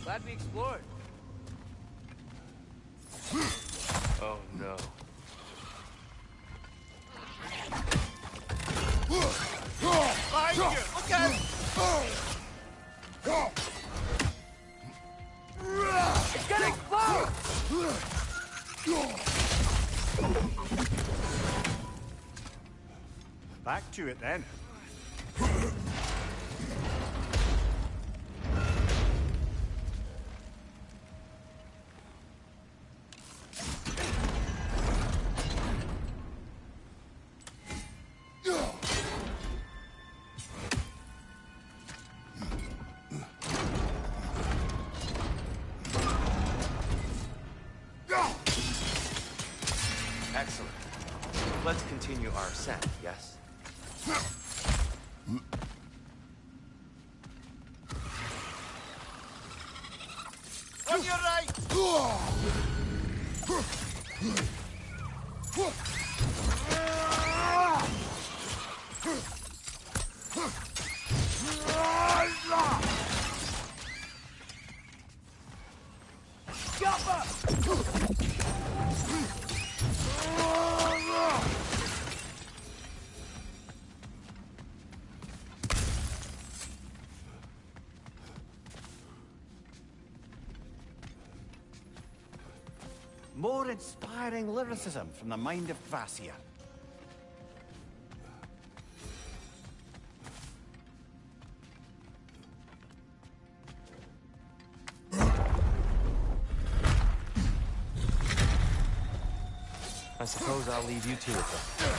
Glad we explored. Oh no. Behind you! Look out! It's getting close! Back to it then. Excellent. Let's continue our ascent, yes? On your right! More inspiring lyricism from the mind of Kvasir. I suppose I'll leave you to it then.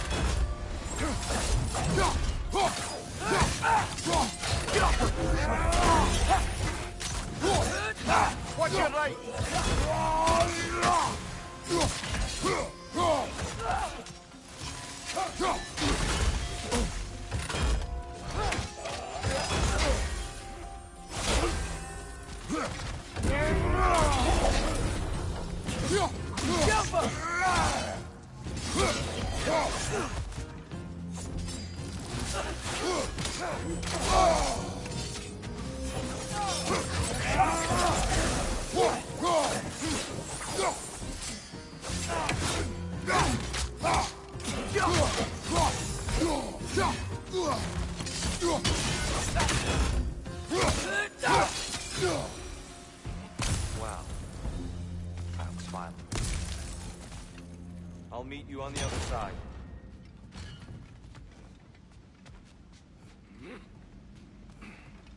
Watch your right! Wow. That was violent. I'll meet you on the other side.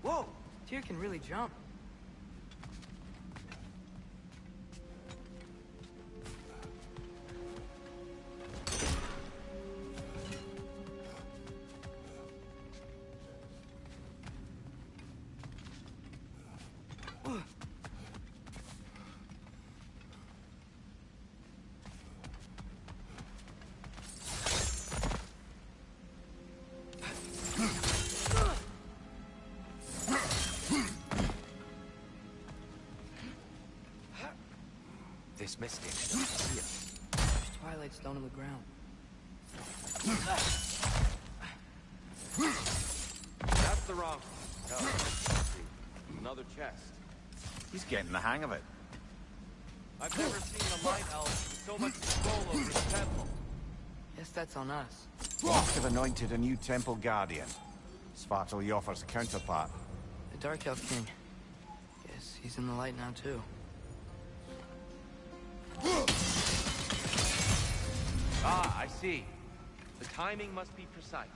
Whoa! Tyr can really jump. this mystic doesn't see us. There's twilight stone on the ground. That's the wrong. Oh, another chest. He's getting the hang of it. I've never seen a light elf with so much control over the temple. Guess that's on us. We must have anointed a new temple guardian. Svartal offers a counterpart. The Dark Elf King. Guess he's in the light now, too. Ah, I see. The timing must be precise.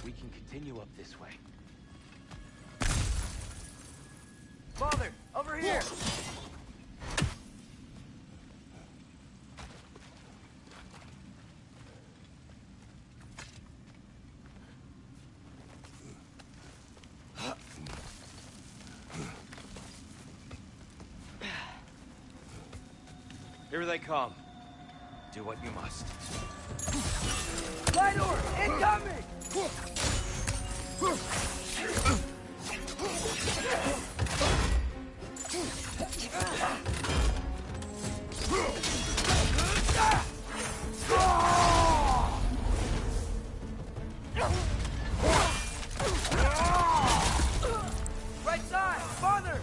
We can continue up this way. Father, over here! Here they come. Do what you must. Light orb! Incoming! Right side! Farther!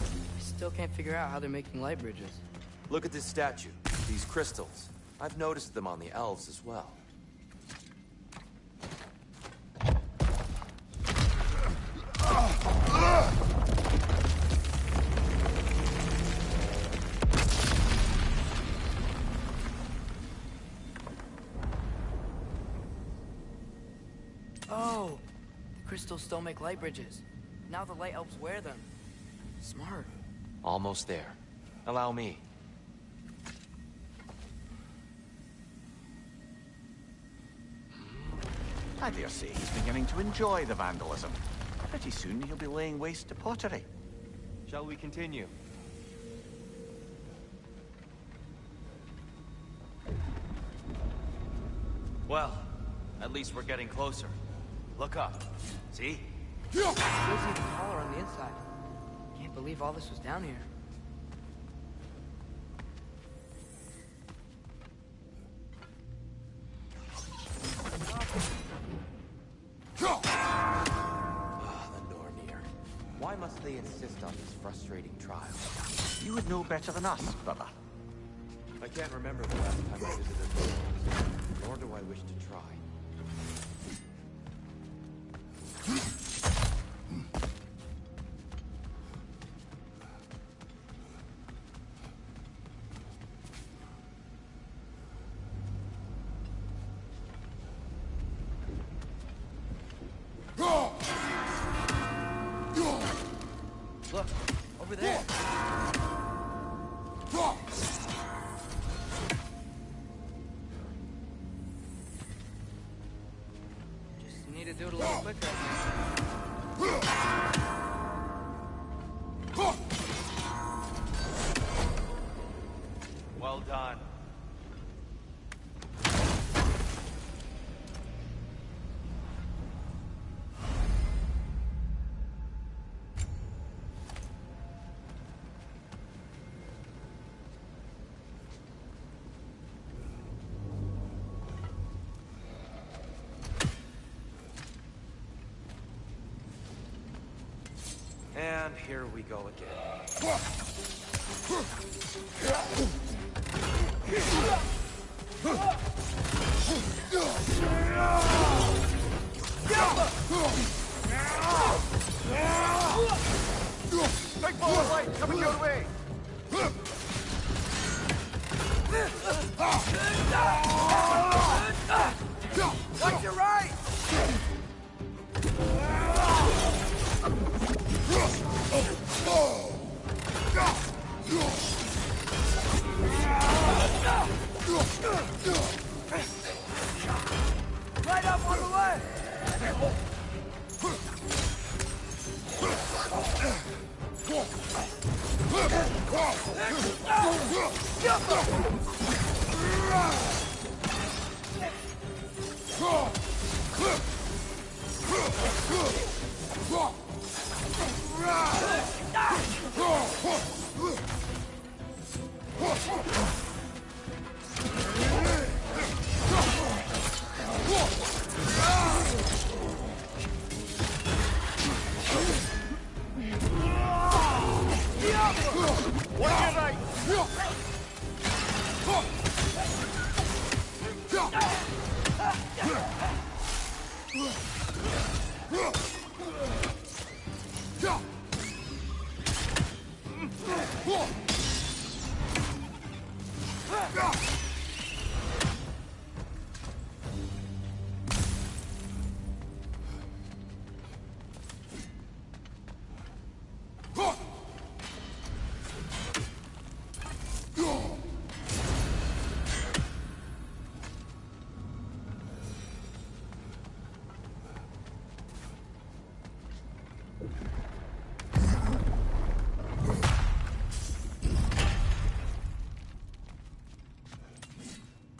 I still can't figure out how they're making light bridges. Look at this statue. These crystals. I've noticed them on the elves as well. Oh! The crystals still make light bridges. Now the light elves wear them. Smart. Almost there. Allow me. I dare say he's beginning to enjoy the vandalism. Pretty soon he'll be laying waste to pottery. Shall we continue? Well, at least we're getting closer. Look up. See? It feels even taller on the inside. Can't believe all this was down here. The Nornir. Why must they insist on these frustrating trials? You would know better than us, brother. I can't remember the last time I visited the ruins, nor do I wish to try. Look, over there. Just need to do it a little quicker. Well done. And here we go again. Big boy! More light coming your way! Watch your right! Right up on the left!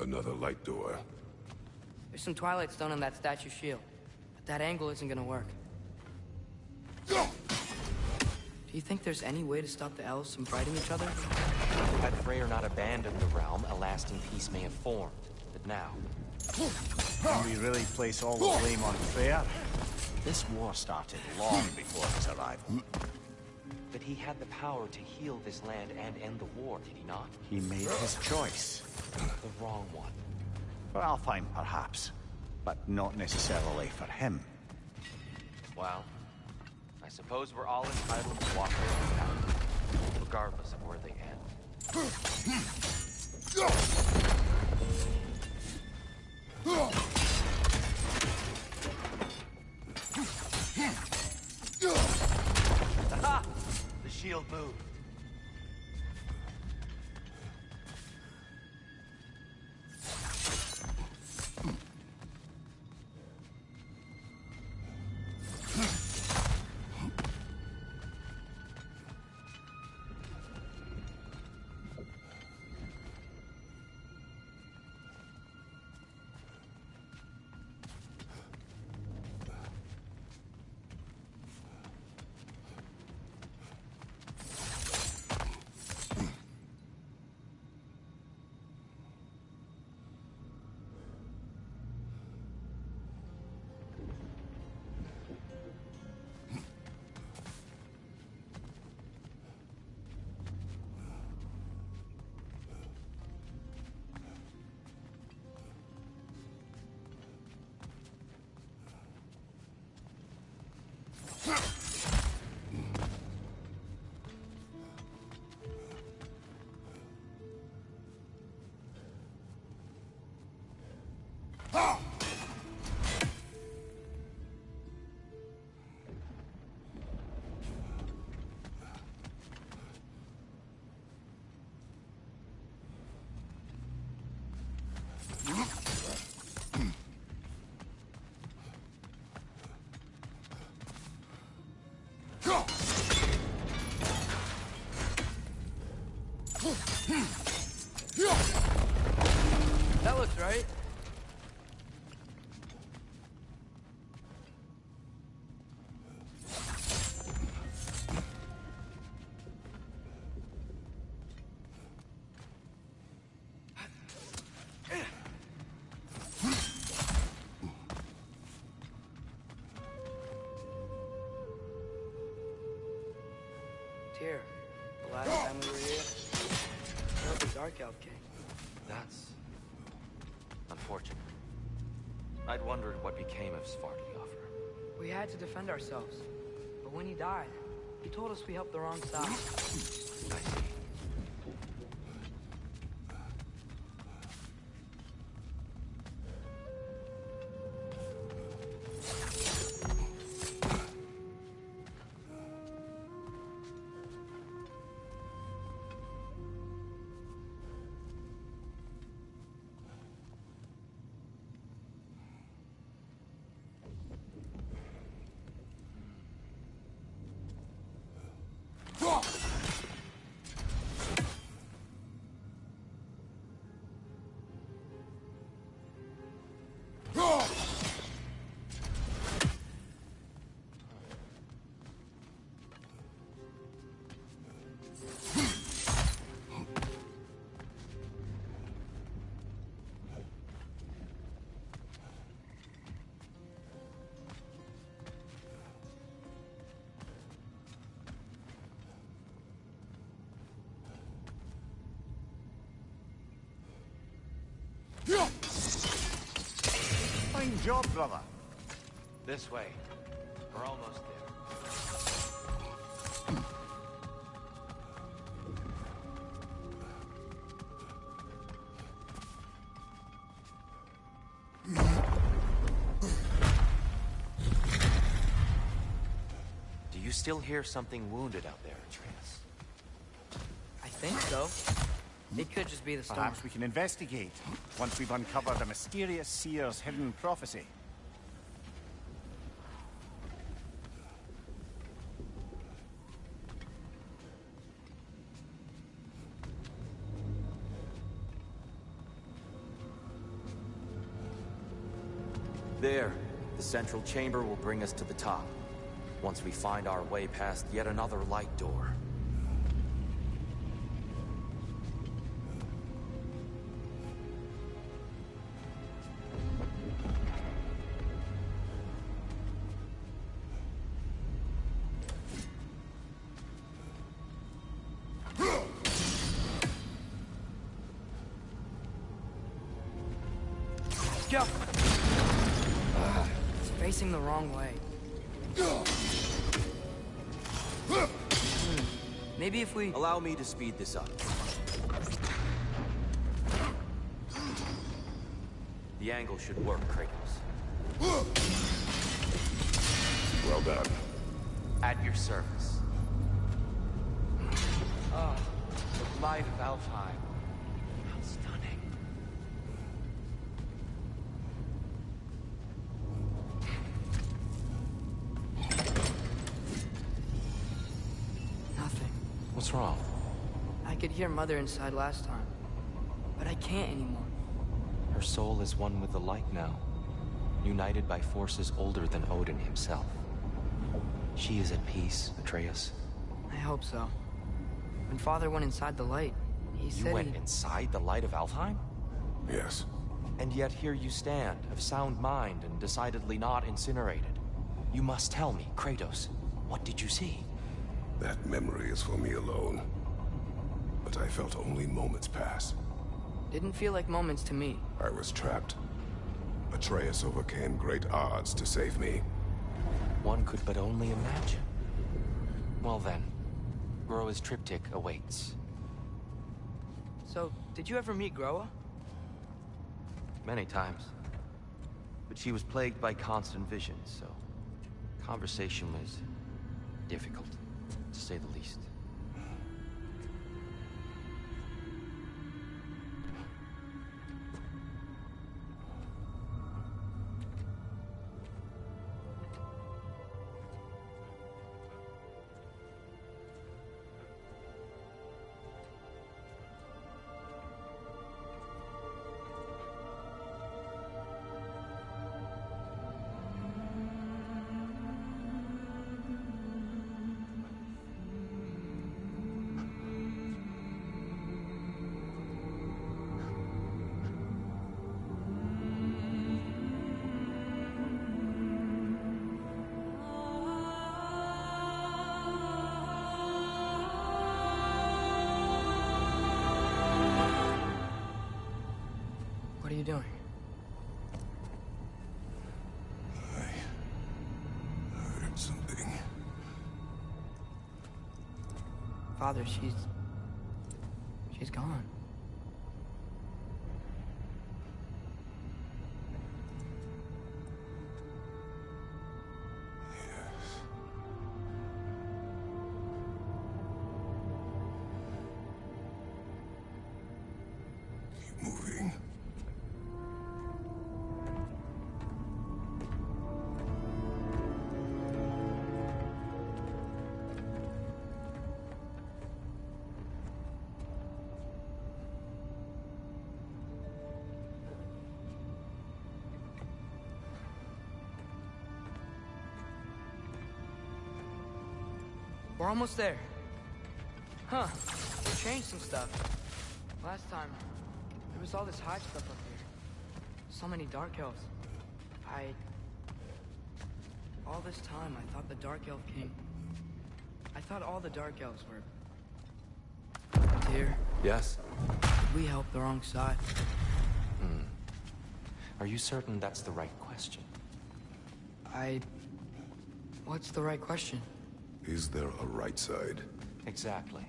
Another light door. There's some Twilight Stone on that statue shield, but that angle isn't gonna work. Do you think there's any way to stop the elves from fighting each other? Had Freyr not abandoned the realm, a lasting peace may have formed. But now... Can we really place all the blame on Freyr? This war started long before his arrival. But he had the power to heal this land and end the war, did he not? He made his choice. The wrong one. For Alfheim, perhaps. But not necessarily for him. Well, I suppose we're all entitled to walk our own path, regardless of where they end. Aha! The shield moved. That looks right. Here, the last time we were here, the Dark Elf King. That's... unfortunate. I'd wondered what became of Svartalfr. We had to defend ourselves, but when he died, He told us we helped the wrong side. I see. Fine job, brother. This way. We're almost there. Do you still hear something wounded out there, Atreus? I think so. It could just be the storm. Perhaps we can investigate once we've uncovered a mysterious seer's hidden prophecy. There. The central chamber will bring us to the top. Once we find our way past yet another light door. Go! It's facing the wrong way. Maybe if we... Allow me to speed this up. The angle should work, Kratos. Well done. At your service. Ah, the light of Alfheim. How stunning. Nothing. What's wrong? I could hear Mother inside last time, but I can't anymore. Her soul is one with the light now, united by forces older than Odin himself. She is at peace, Atreus. I hope so. When Father went inside the light, he said You went inside the light of Alfheim? Yes. And yet here you stand, of sound mind and decidedly not incinerated. You must tell me, Kratos, what did you see? That memory is for me alone. But I felt only moments pass. Didn't feel like moments to me. I was trapped. Atreus overcame great odds to save me. One could but only imagine. Well then, Groa's triptych awaits. So, did you ever meet Groa? Many times. But she was plagued by constant visions, so conversation was difficult, to say the least. Father, she's gone. Moving. We're almost there. Huh. They changed some stuff. Last time, there was all this high stuff up here. So many Dark Elves. All this time, I thought the Dark Elf King... I thought all the Dark Elves were... Tyr, Yes? did we help the wrong side? Are you certain that's the right question? What's the right question? Is there a right side? Exactly.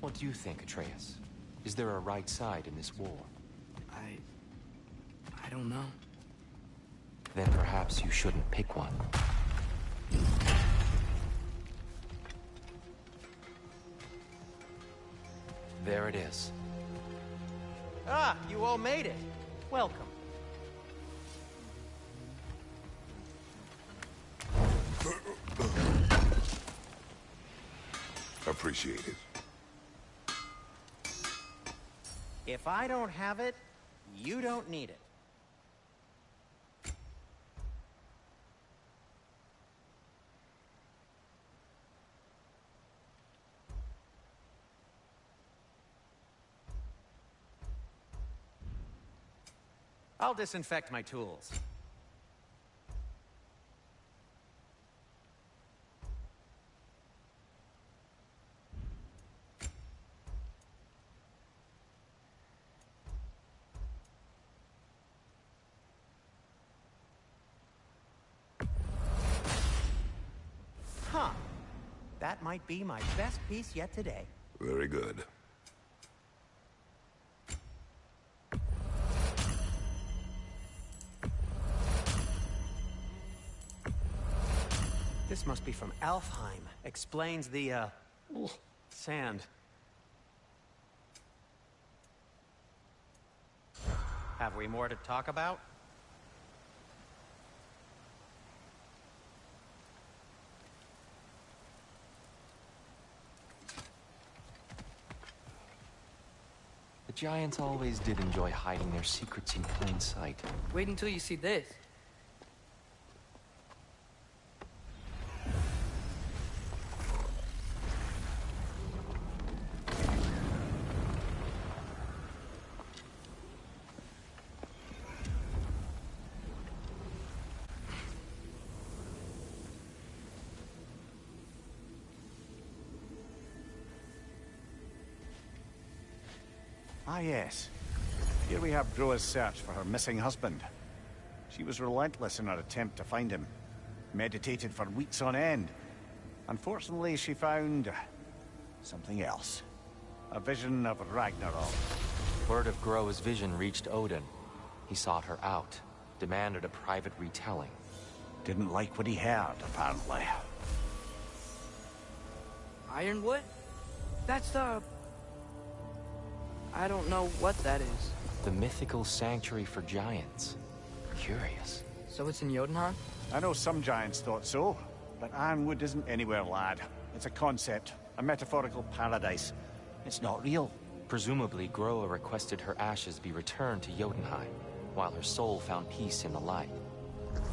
What do you think, Atreus? Is there a right side in this war? I don't know. Then perhaps you shouldn't pick one. There it is. Ah, you all made it. Welcome. Appreciate it. If I don't have it, you don't need it. I'll disinfect my tools. Huh. That might be my best piece yet today. Very good. This must be from Alfheim. Explains the, sand. Have we more to talk about? The Giants always did enjoy hiding their secrets in plain sight. Wait until you see this. Ah, yes. Here we have Groa's search for her missing husband. She was relentless in her attempt to find him. Meditated for weeks on end. Unfortunately, she found... something else. A vision of Ragnarok. Word of Groa's vision reached Odin. He sought her out, demanded a private retelling. Didn't like what he heard, apparently. Ironwood? That's the... I don't know what that is. The mythical sanctuary for giants. Curious. So it's in Jotunheim? I know some giants thought so, but Ironwood isn't anywhere, lad. It's a concept, a metaphorical paradise. It's not real. Presumably, Groa requested her ashes be returned to Jotunheim, while her soul found peace in the light.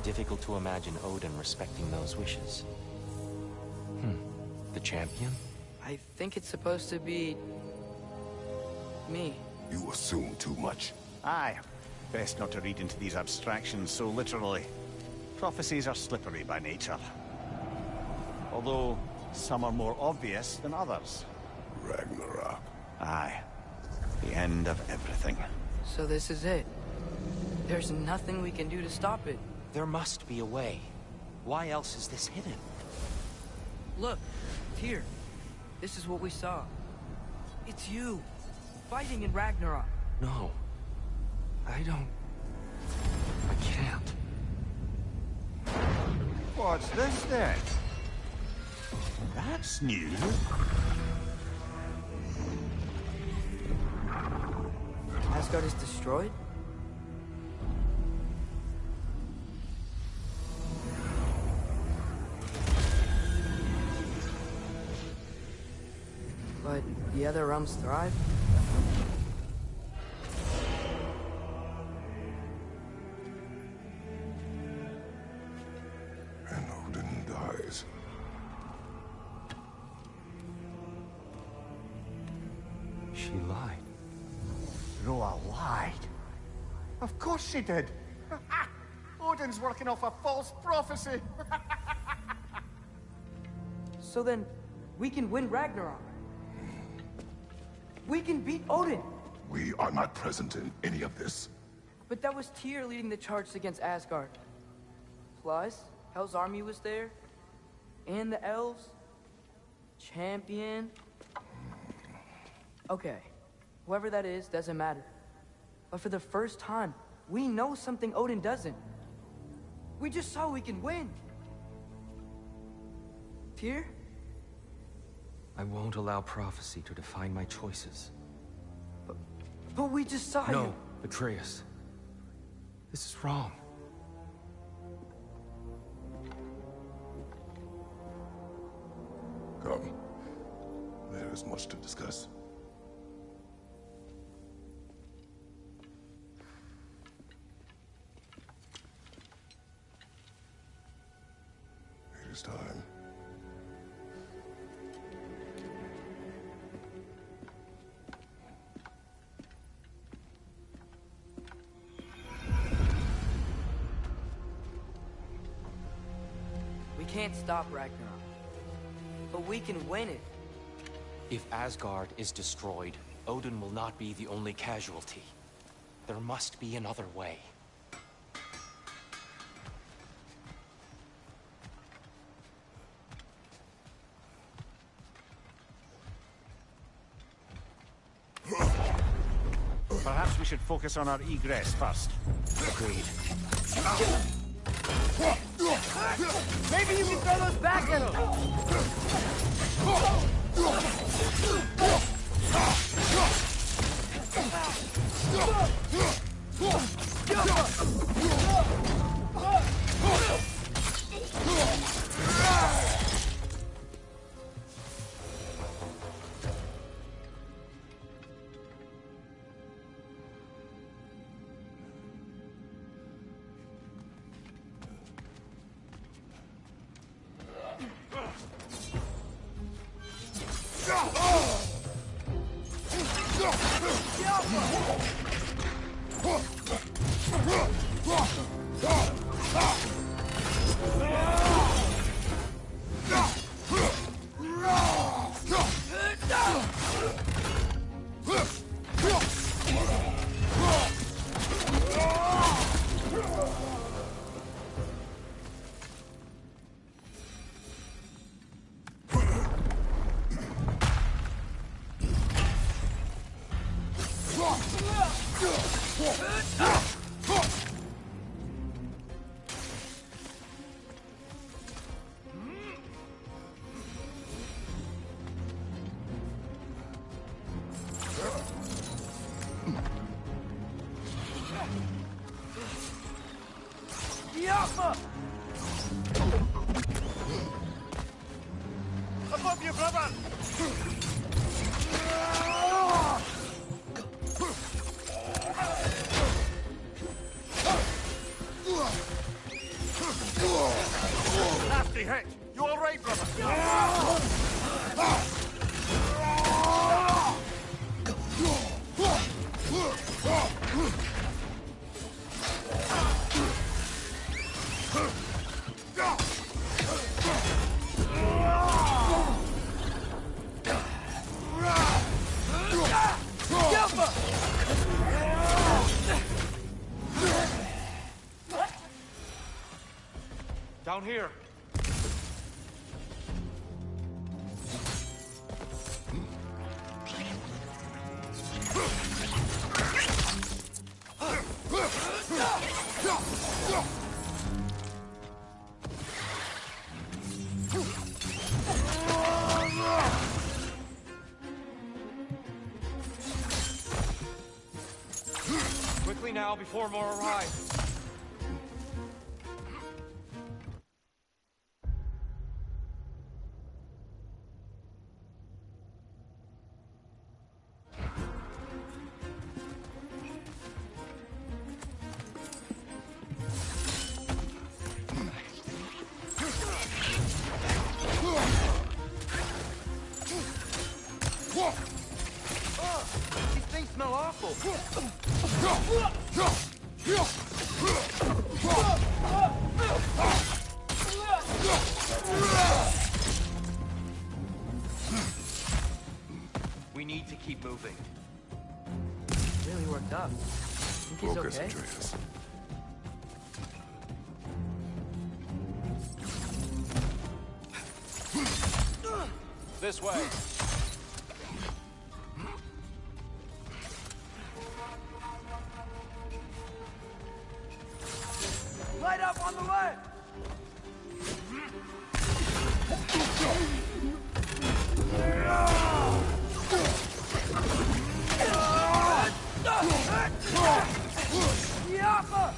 Difficult to imagine Odin respecting those wishes. The champion? I think it's supposed to be... me. You assume too much. Aye. Best not to read into these abstractions so literally. Prophecies are slippery by nature. Although, some are more obvious than others. Ragnarok. Aye. The end of everything. So this is it. There's nothing we can do to stop it. There must be a way. Why else is this hidden? Look, here. This is what we saw. It's you, fighting in Ragnarok. No. I can't. What's this then? That's new. Asgard is destroyed? But the other realms thrive? And Odin dies. She lied. Roa lied. Of course she did. Odin's working off a false prophecy. So then, we can win Ragnarok. We can beat Odin. We are not present in any of this. But that was Tyr leading the charge against Asgard. Plus, Hell's army was there. And the elves. Champion. Okay. Whoever that is, doesn't matter. But for the first time, we know something Odin doesn't. We just saw we can win. Tyr? I won't allow prophecy to define my choices. But we just saw you. No, Atreus. This is wrong. Come. There is much to discuss. It is time. We can't stop Ragnarok. But we can win it. If Asgard is destroyed, Odin will not be the only casualty. There must be another way. Perhaps we should focus on our egress first. Agreed. Maybe you can throw those back at him! Above you, brother! Nasty hit! You all right, brother? Down here. now before more arrive. These things smell awful. We need to keep moving. Really worked up. Think he's Focus, okay? Atreus. This way. Light up on the left! Yappa!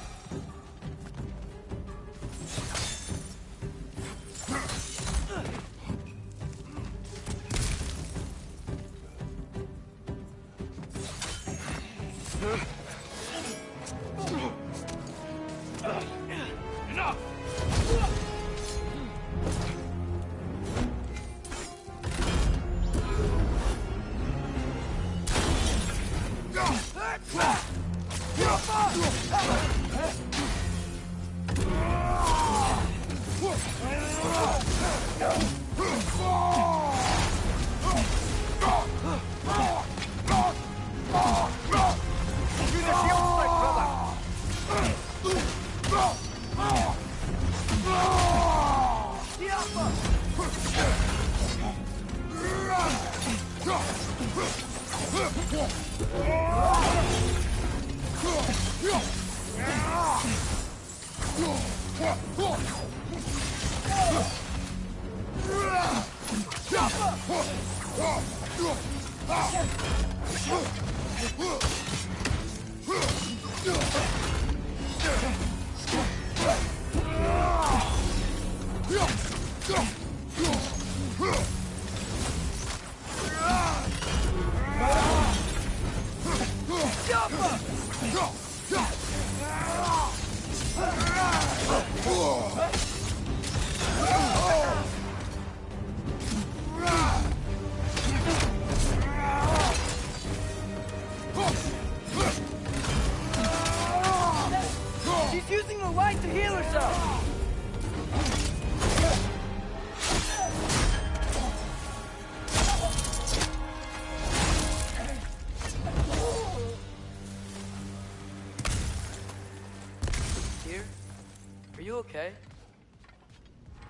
She's using the light to heal herself! Here? Are you okay?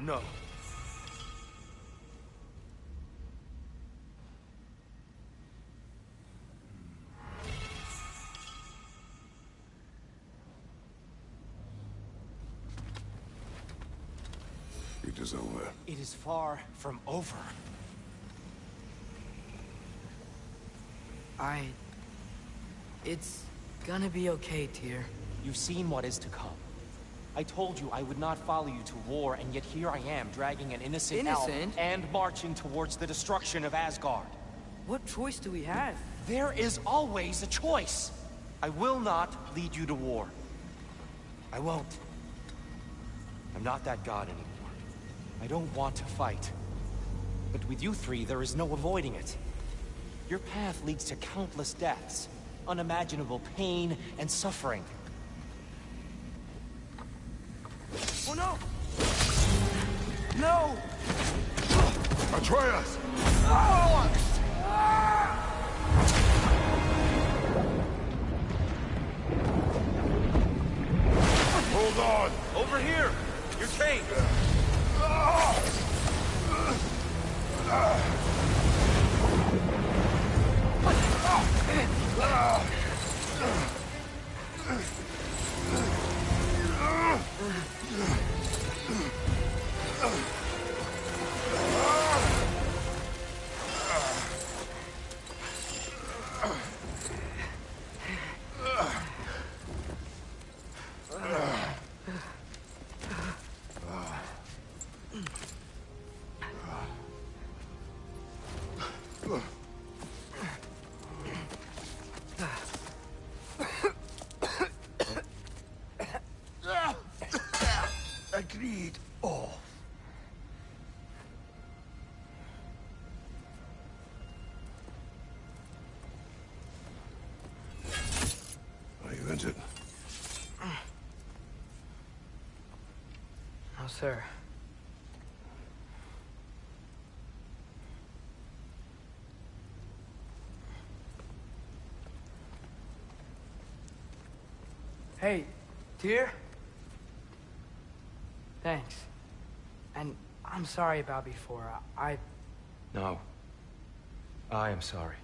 No. It is over. It is far from over. It's gonna be okay, Tyr. You've seen what is to come. I told you I would not follow you to war, and yet here I am, dragging an innocent elf and marching towards the destruction of Asgard. What choice do we have? There is always a choice. I will not lead you to war. I won't. I'm not that god anymore. I don't want to fight. But with you three, there is no avoiding it. Your path leads to countless deaths, unimaginable pain and suffering. Oh no! No! Atreus! Hold on! Over here! Your chain! No, sir. Hey, dear? Thanks. And I'm sorry about before. No. I am sorry.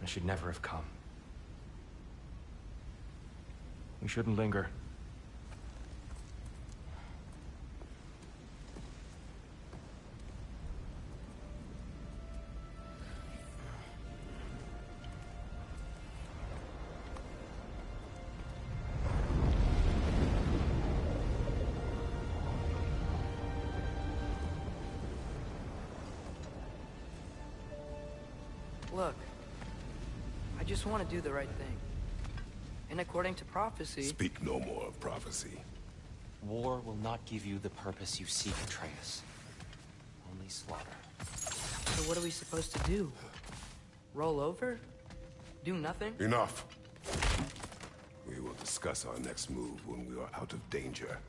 I should never have come. We shouldn't linger. Look, I just want to do the right thing. And according to prophecy... Speak no more of prophecy. War will not give you the purpose you seek, Atreus. Only slaughter. So what are we supposed to do? Roll over? Do nothing? Enough. We will discuss our next move when we are out of danger.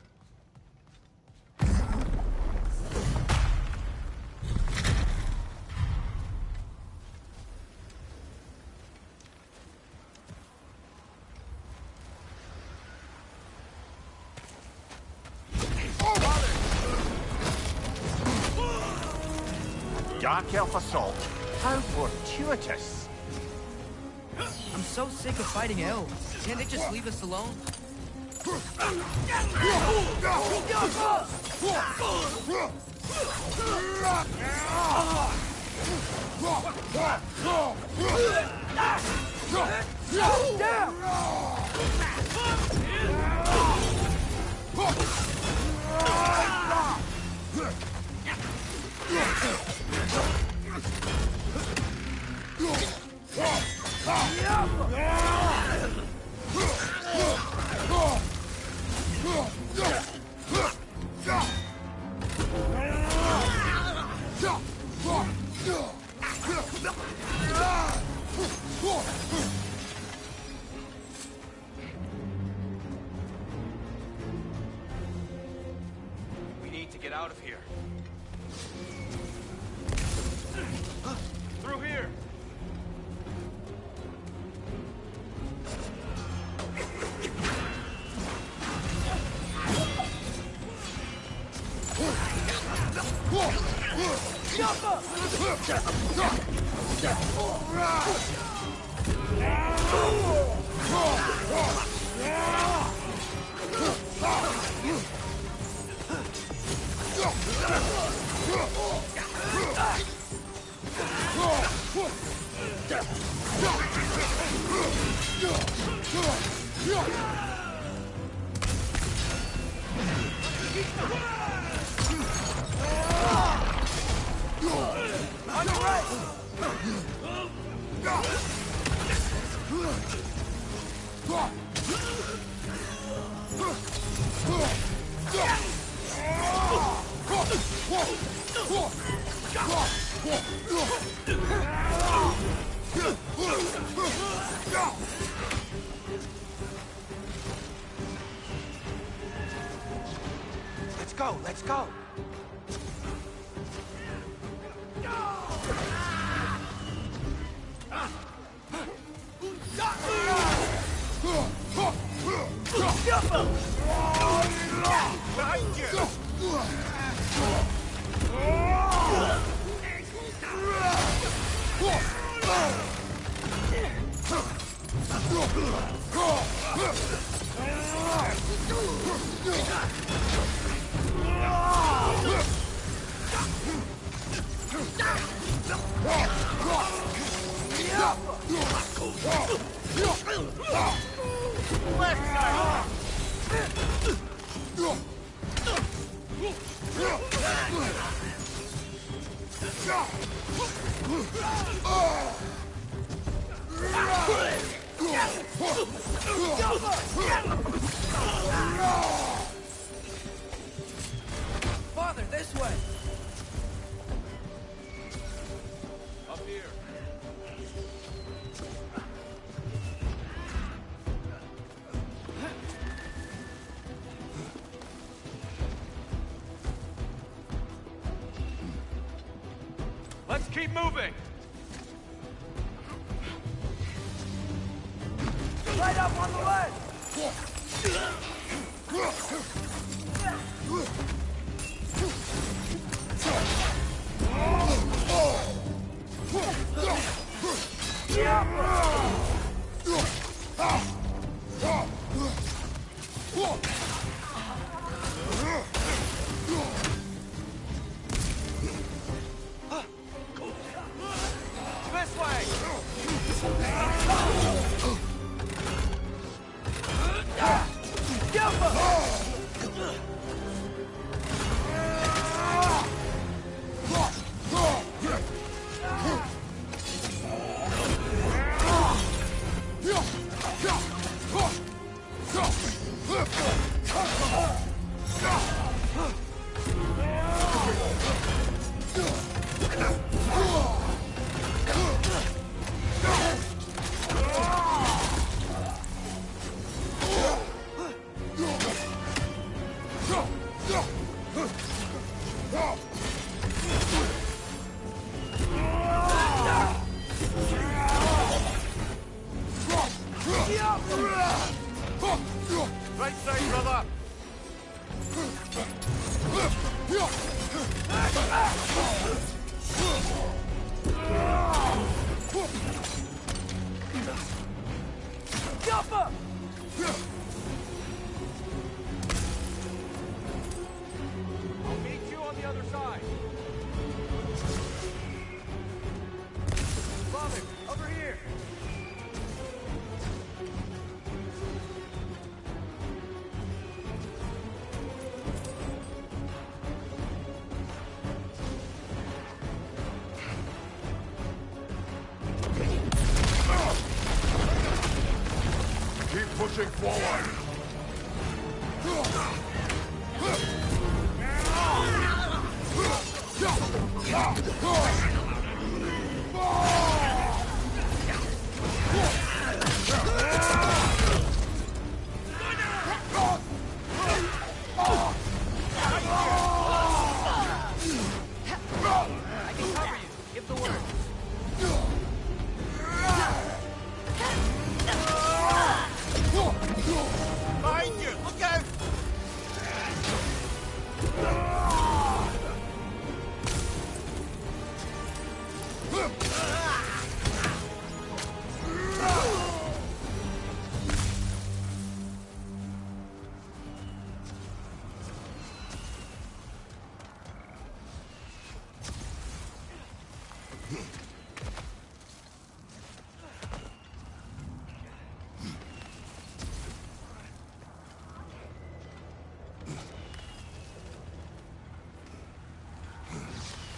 Dark Elf assault. How fortuitous. I'm so sick of fighting elves. Can't they just leave us alone? We need to get out of here. Through here! On your right! Let's go, let's go! Let's keep moving! Right up on the ledge! This way! Right side, brother! Jumper! I'll meet you on the other side. Father, over here! Keep pushing forward. I can cover you. Give the word. Behind you! Look out!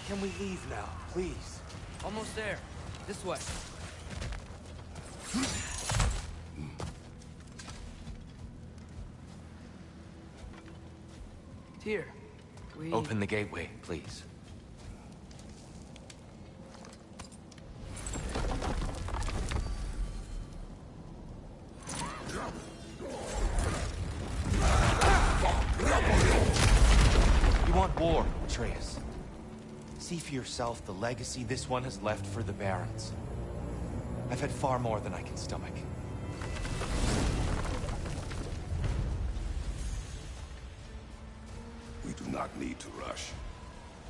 Can we leave now, please? Almost there. This way. Here. We... Open the gateway, please. You want war, Atreus. See for yourself the legacy this one has left for the Barons. I've had far more than I can stomach. We do not need to rush.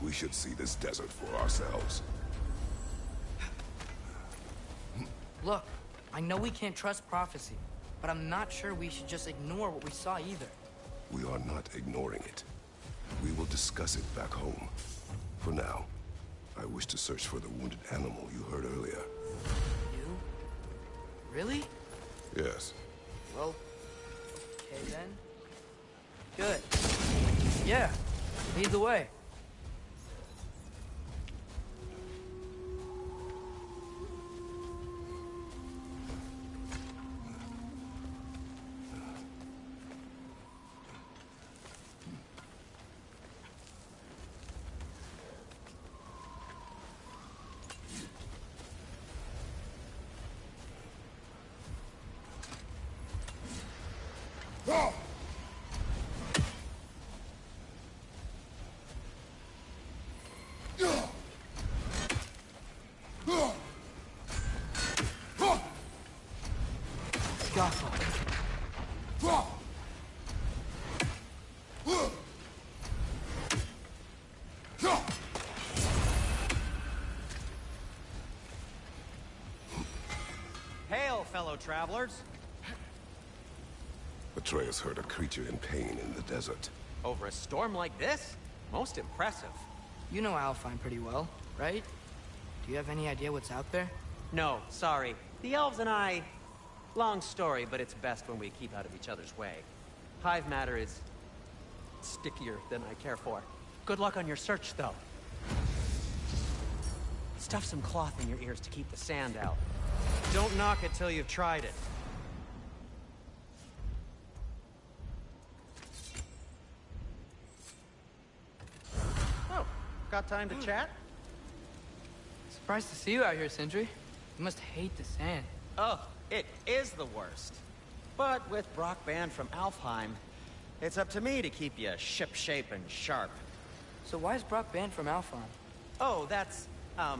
We should see this desert for ourselves. Look, I know we can't trust prophecy, but I'm not sure we should just ignore what we saw either. We are not ignoring it. We will discuss it back home. For now, I wish to search for the wounded animal you heard earlier. You? Really? Yes. Well, okay then. Good. Yeah, lead the way. fellow travelers. Atreus heard a creature in pain in the desert. Over a storm like this? Most impressive. You know Alfheim pretty well, right? Do you have any idea what's out there? No, sorry. The elves and I... Long story, but it's best when we keep out of each other's way. Hive matter is... stickier than I care for. Good luck on your search, though. Stuff some cloth in your ears to keep the sand out. Don't knock it till you've tried it. Oh, got time to chat? Surprised to see you out here, Sindri. You must hate the sand. Oh, it is the worst. But with Brock banned from Alfheim, it's up to me to keep you ship-shape and sharp. So why is Brock banned from Alfheim? Oh, that's, I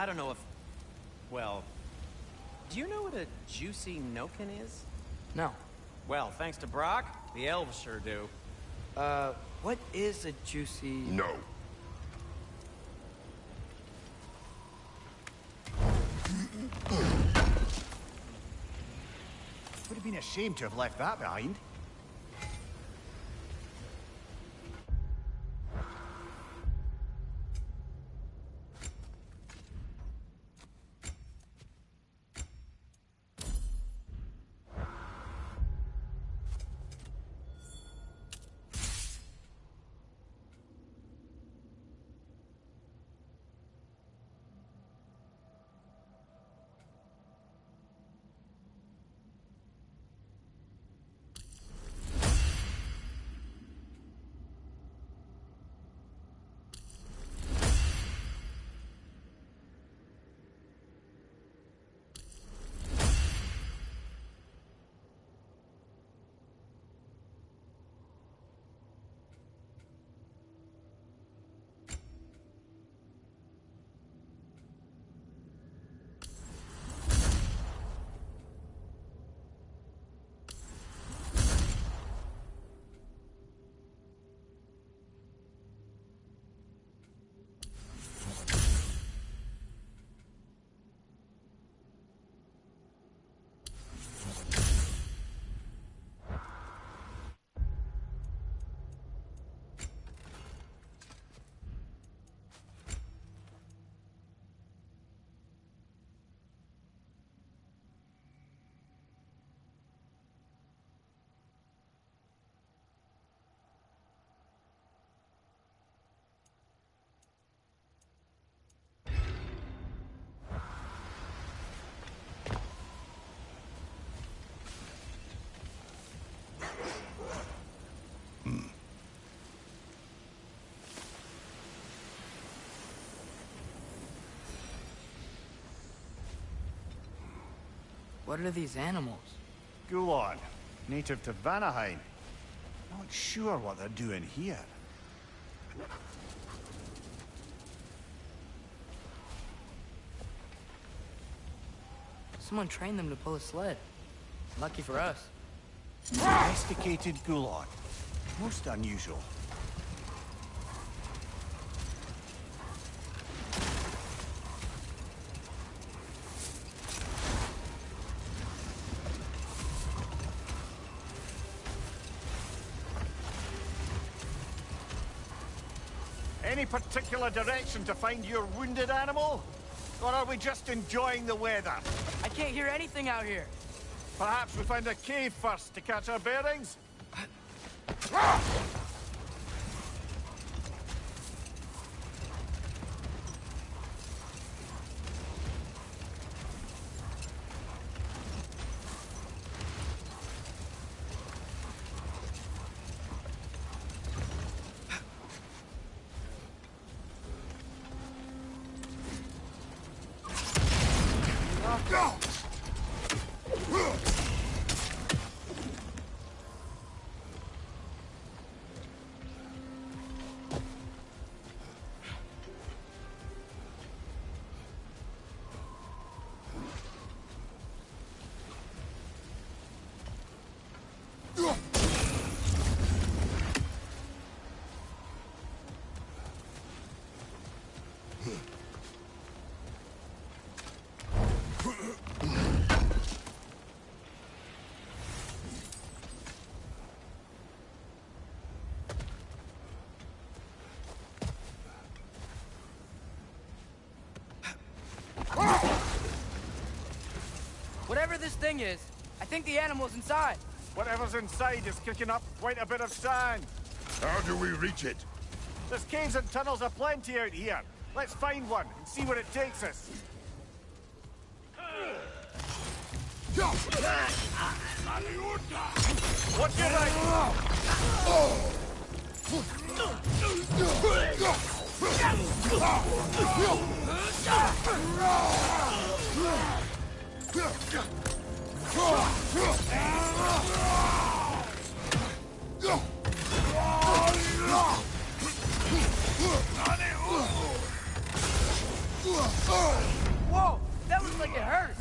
don't know if... Well, do you know what a juicy Noken is? No. Well, thanks to Brock, the elves sure do. What is a juicy... No. Would have been a shame to have left that behind. What are these animals? Gulon, native to Vanaheim. Not sure what they're doing here. Someone trained them to pull a sled. Lucky for us. Domesticated Gulon. Most unusual. Any particular direction to find your wounded animal? Or are we just enjoying the weather? I can't hear anything out here. Perhaps we find a cave first to catch our bearings? Whatever this thing is, I think the animal's inside. Whatever's inside is kicking up quite a bit of sand. How do we reach it? There's caves and tunnels aplenty out here. Let's find one and see where it takes us. Watch your right! Whoa, that looks like it hurt.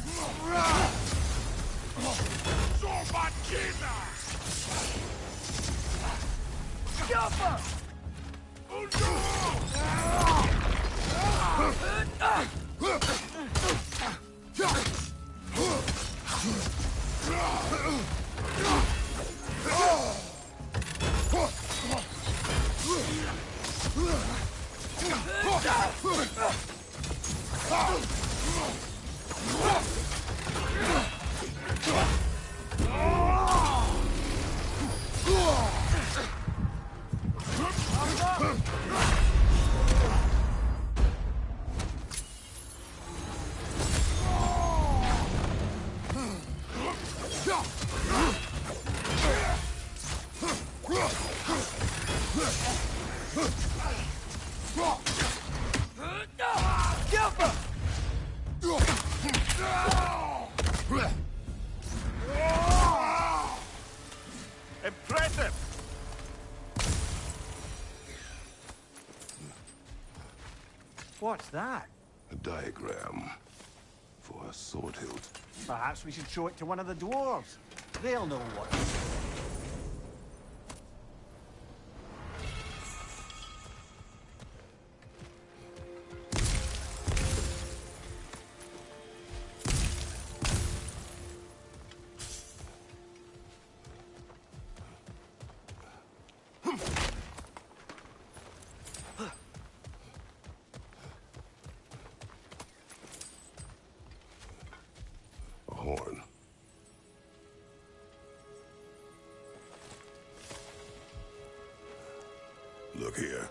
Jumper! Impressive! What's that? A diagram for a sword hilt. Perhaps we should show it to one of the dwarves. They'll know what it is. A horn. Look here.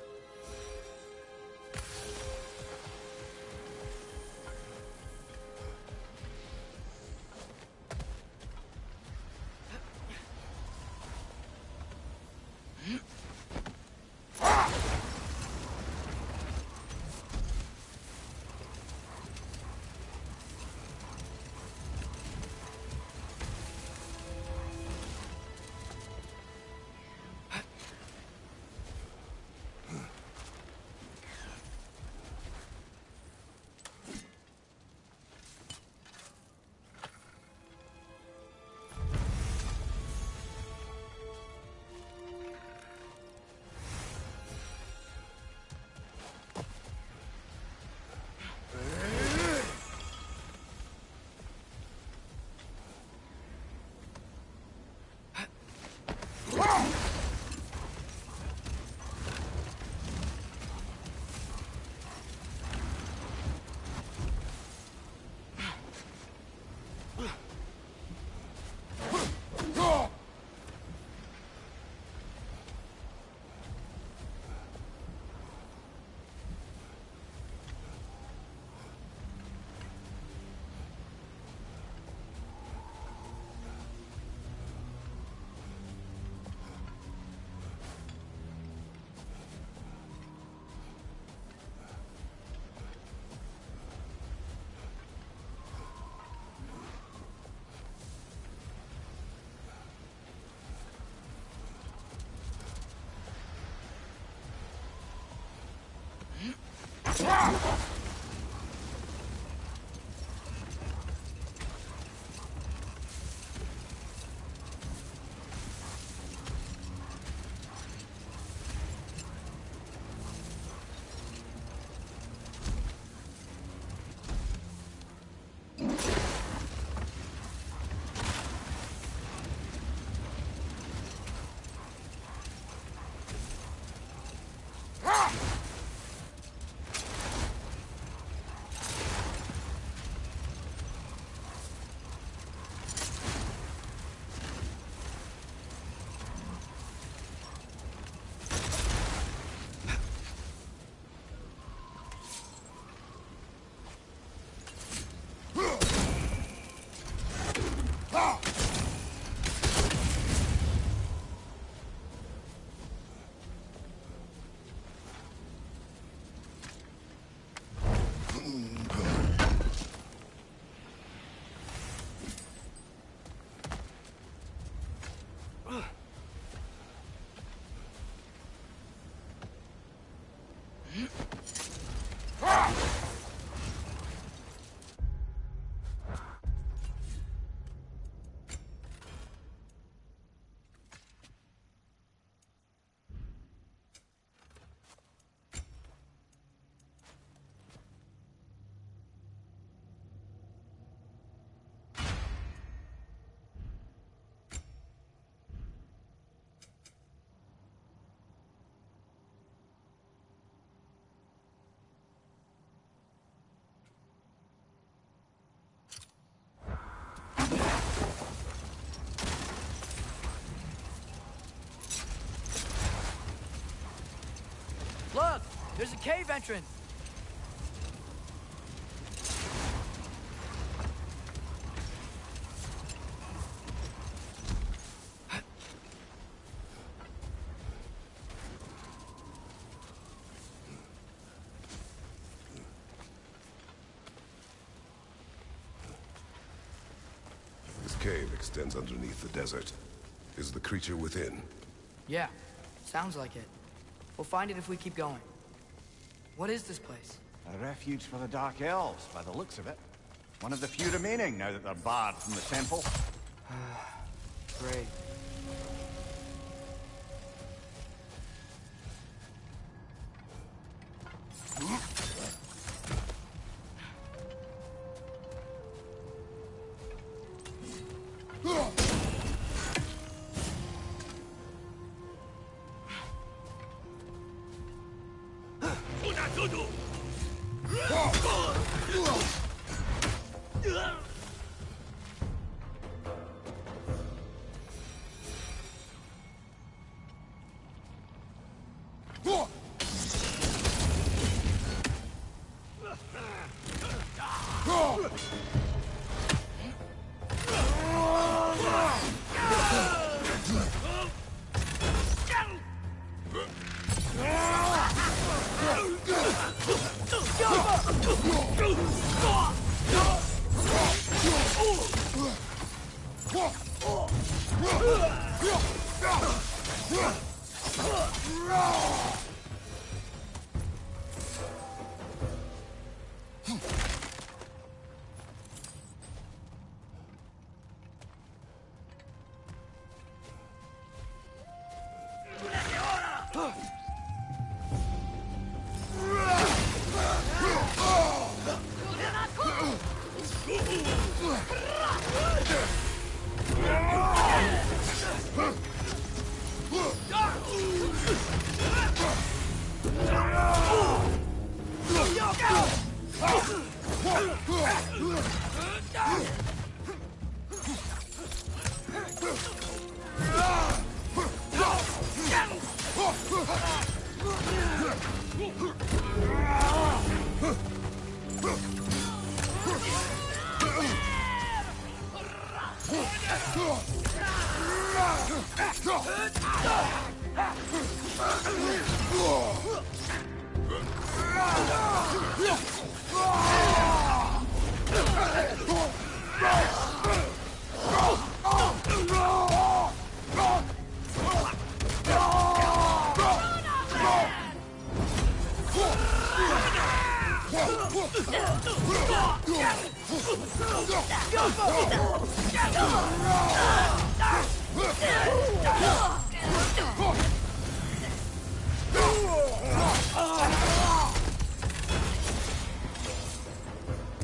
Look! There's a cave entrance! This cave extends underneath the desert. Is the creature within? Yeah, sounds like it. We'll find it if we keep going. What is this place? A refuge for the Dark Elves, by the looks of it. One of the few remaining now that they're barred from the temple. Great.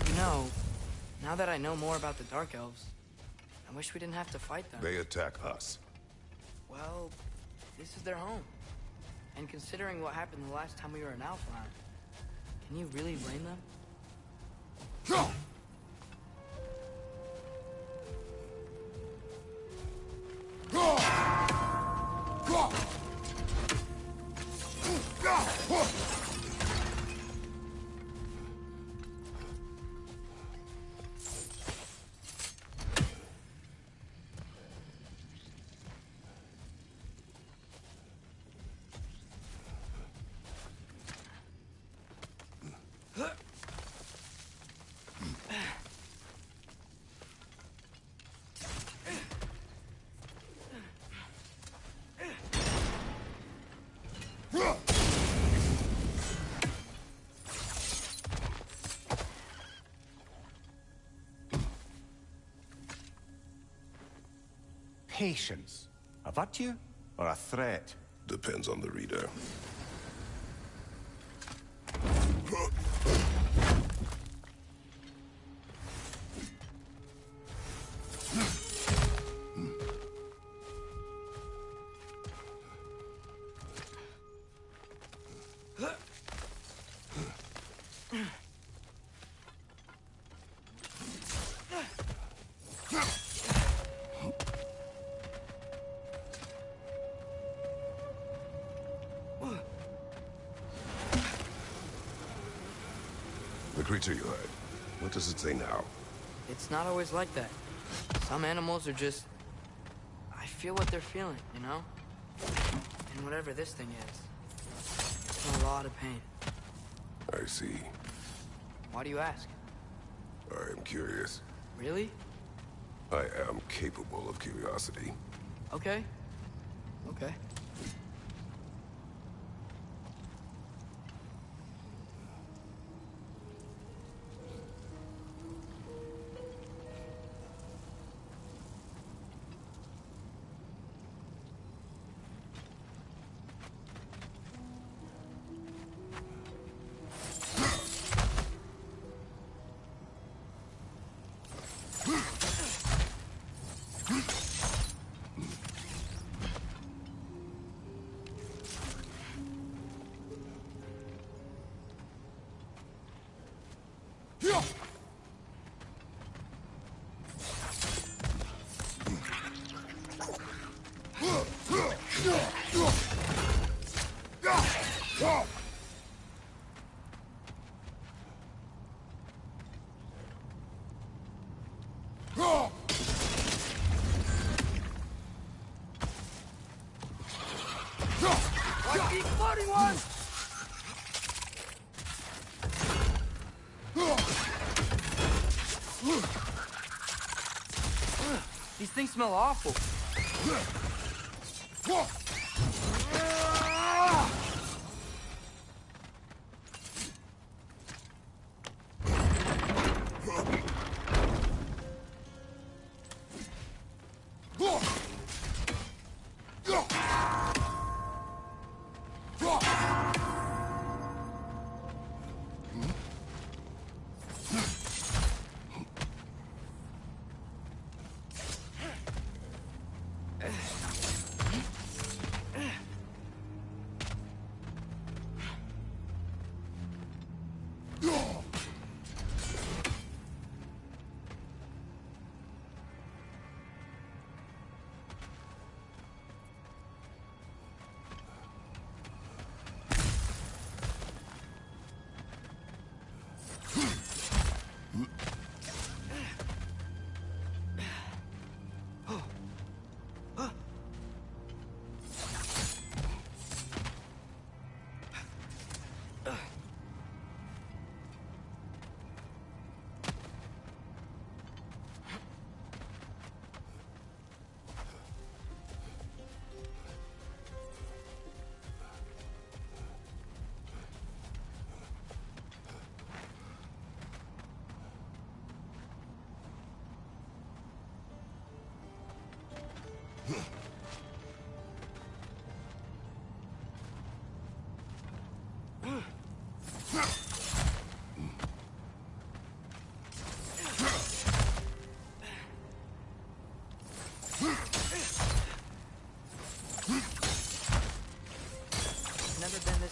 You know, now that I know more about the Dark Elves, I wish we didn't have to fight them. They attack us. Well, this is their home. And considering what happened the last time we were in Alpha, can you really blame them? Patience. A virtue or a threat? Depends on the reader. creature you heard? What does it say now? It's not always like that. Some animals are just... I feel what they're feeling, you know? And whatever this thing is, it's in a lot of pain. I see. Why do you ask? I am curious. Really? I am capable of curiosity. Okay. Okay. These things smell awful.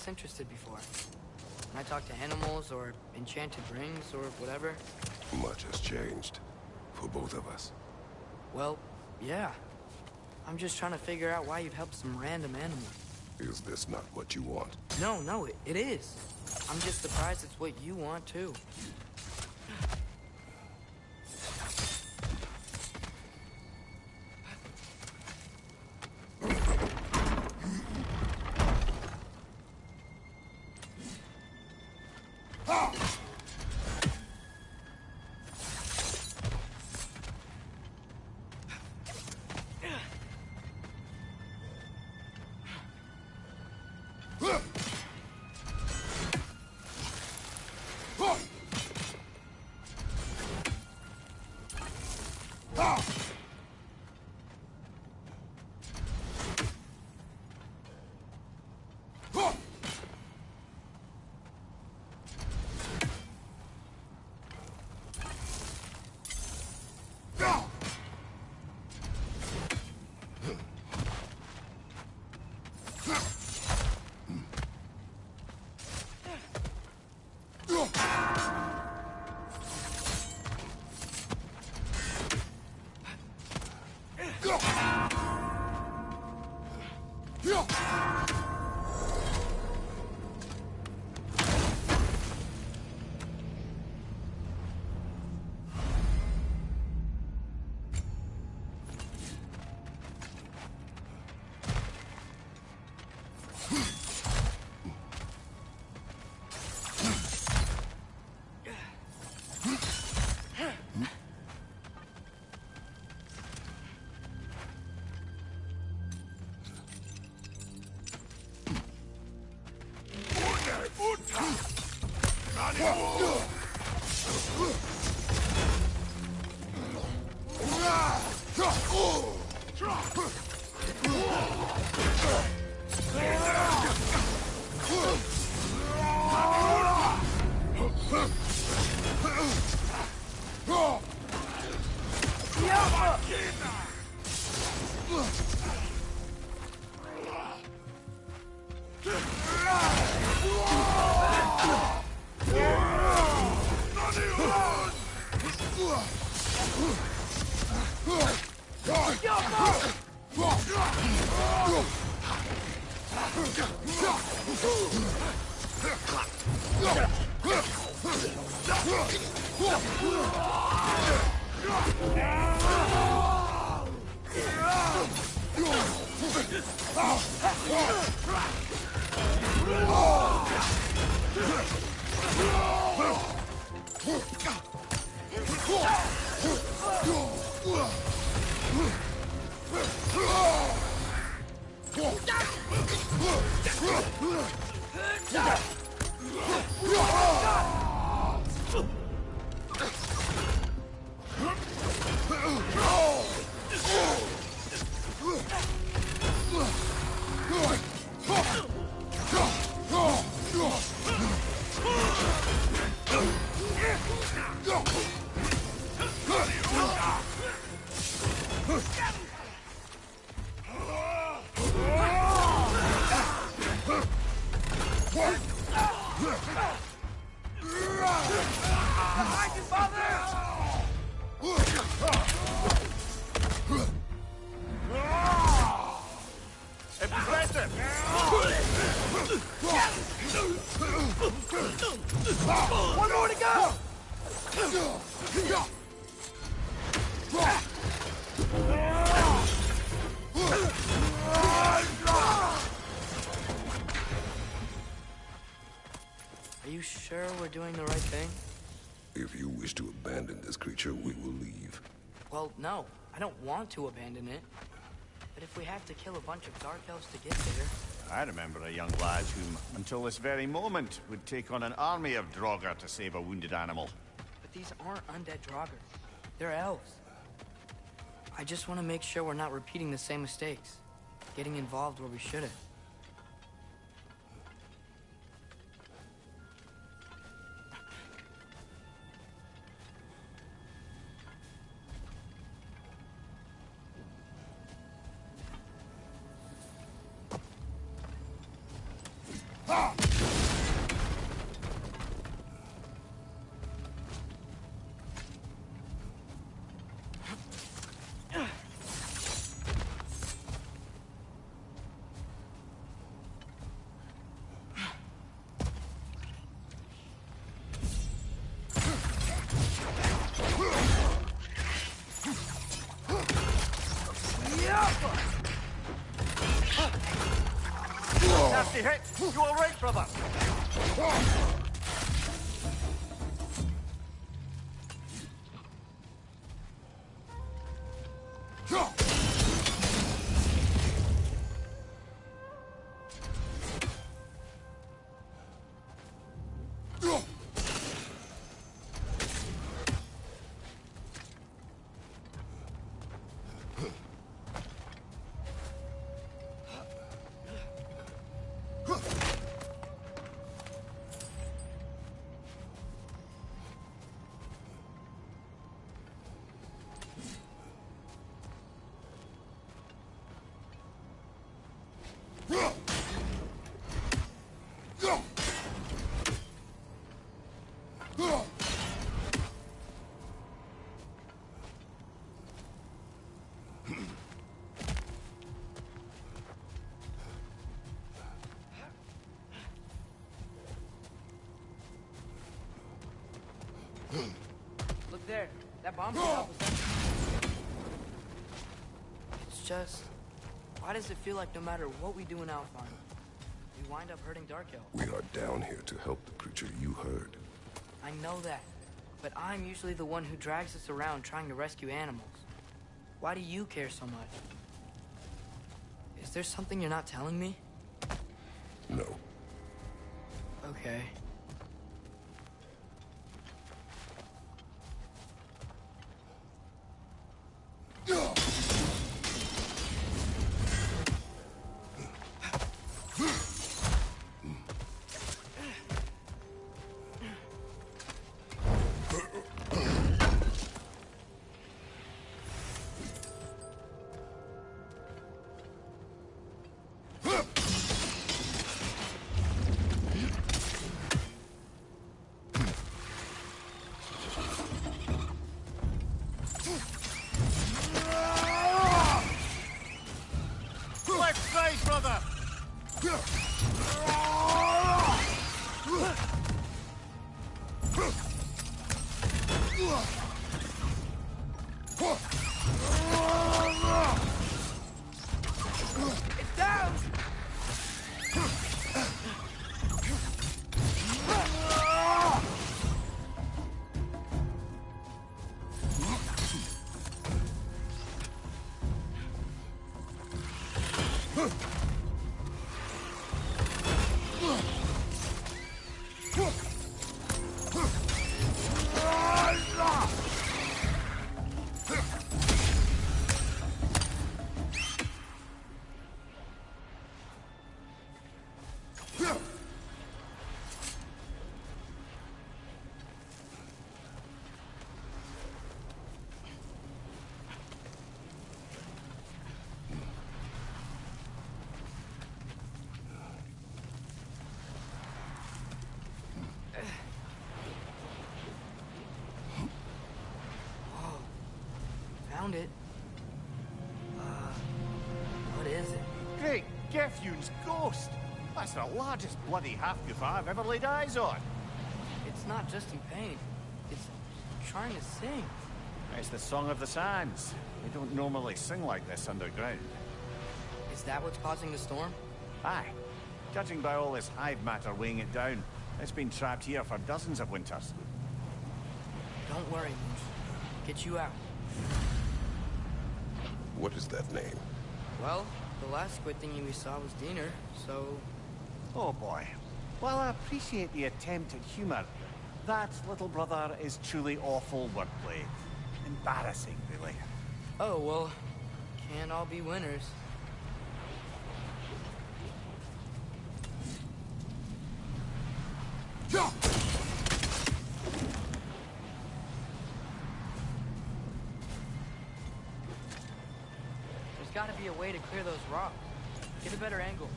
Interested before. When I talk to animals or enchanted rings or whatever. Much has changed. For both of us. Well, yeah. I'm just trying to figure out why you'd help some random animal. Is this not what you want? No, it is. I'm just surprised it's what you want, too. One more to go! Are you sure we're doing the right thing? If you wish to abandon this creature, we will leave. Well, no. I don't want to abandon it. But if we have to kill a bunch of Dark Elves to get there... I remember a young lad whom, until this very moment, would take on an army of Draugr to save a wounded animal. But these aren't undead Draugr. They're elves. I just want to make sure we're not repeating the same mistakes. Getting involved where we shouldn't. Nasty hit! You all right, brother? Look there. That bomb could help us. It's just... Why does it feel like no matter what we do in Alfheim, we wind up hurting Dark Elves? We are down here to help the creature you heard. I know that. But I'm usually the one who drags us around trying to rescue animals. Why do you care so much? Is there something you're not telling me? No. Okay. It's down! Found it. What is it? Great Gefyun's ghost! That's the largest bloody half-goof I've ever laid eyes on. It's not just in pain. It's trying to sing. It's the Song of the Sands. They don't normally sing like this underground. Is that what's causing the storm? Aye. Judging by all this hive matter weighing it down, it's been trapped here for dozens of winters. Don't worry, Moose. Get you out. What is that name? Well, the last squid thingy we saw was Diener, so... Oh boy. While I appreciate the attempt at humor, that, little brother, is truly awful wordplay. Embarrassing, really. Oh, well, can't all be winners. There's gotta be a way to clear those rocks. Get a better angle.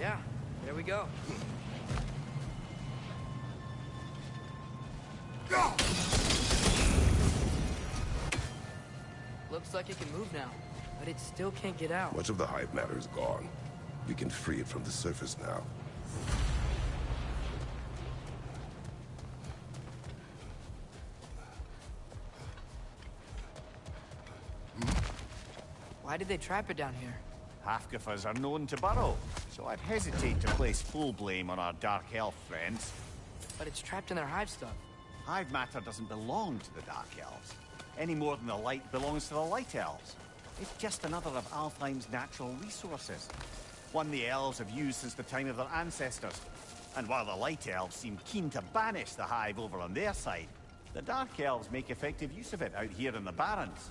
Yeah, there we go. Looks like it can move now, but it still can't get out. Much of the hive matter is gone. We can free it from the surface now. Why did they trap it down here? Half-goofers are known to burrow, so I'd hesitate to place full blame on our Dark Elf friends. But it's trapped in their hive stuff. Hive matter doesn't belong to the Dark Elves, any more than the light belongs to the Light Elves. It's just another of Alfheim's natural resources. One the elves have used since the time of their ancestors. And while the Light Elves seem keen to banish the hive over on their side, the Dark Elves make effective use of it out here in the Barrens.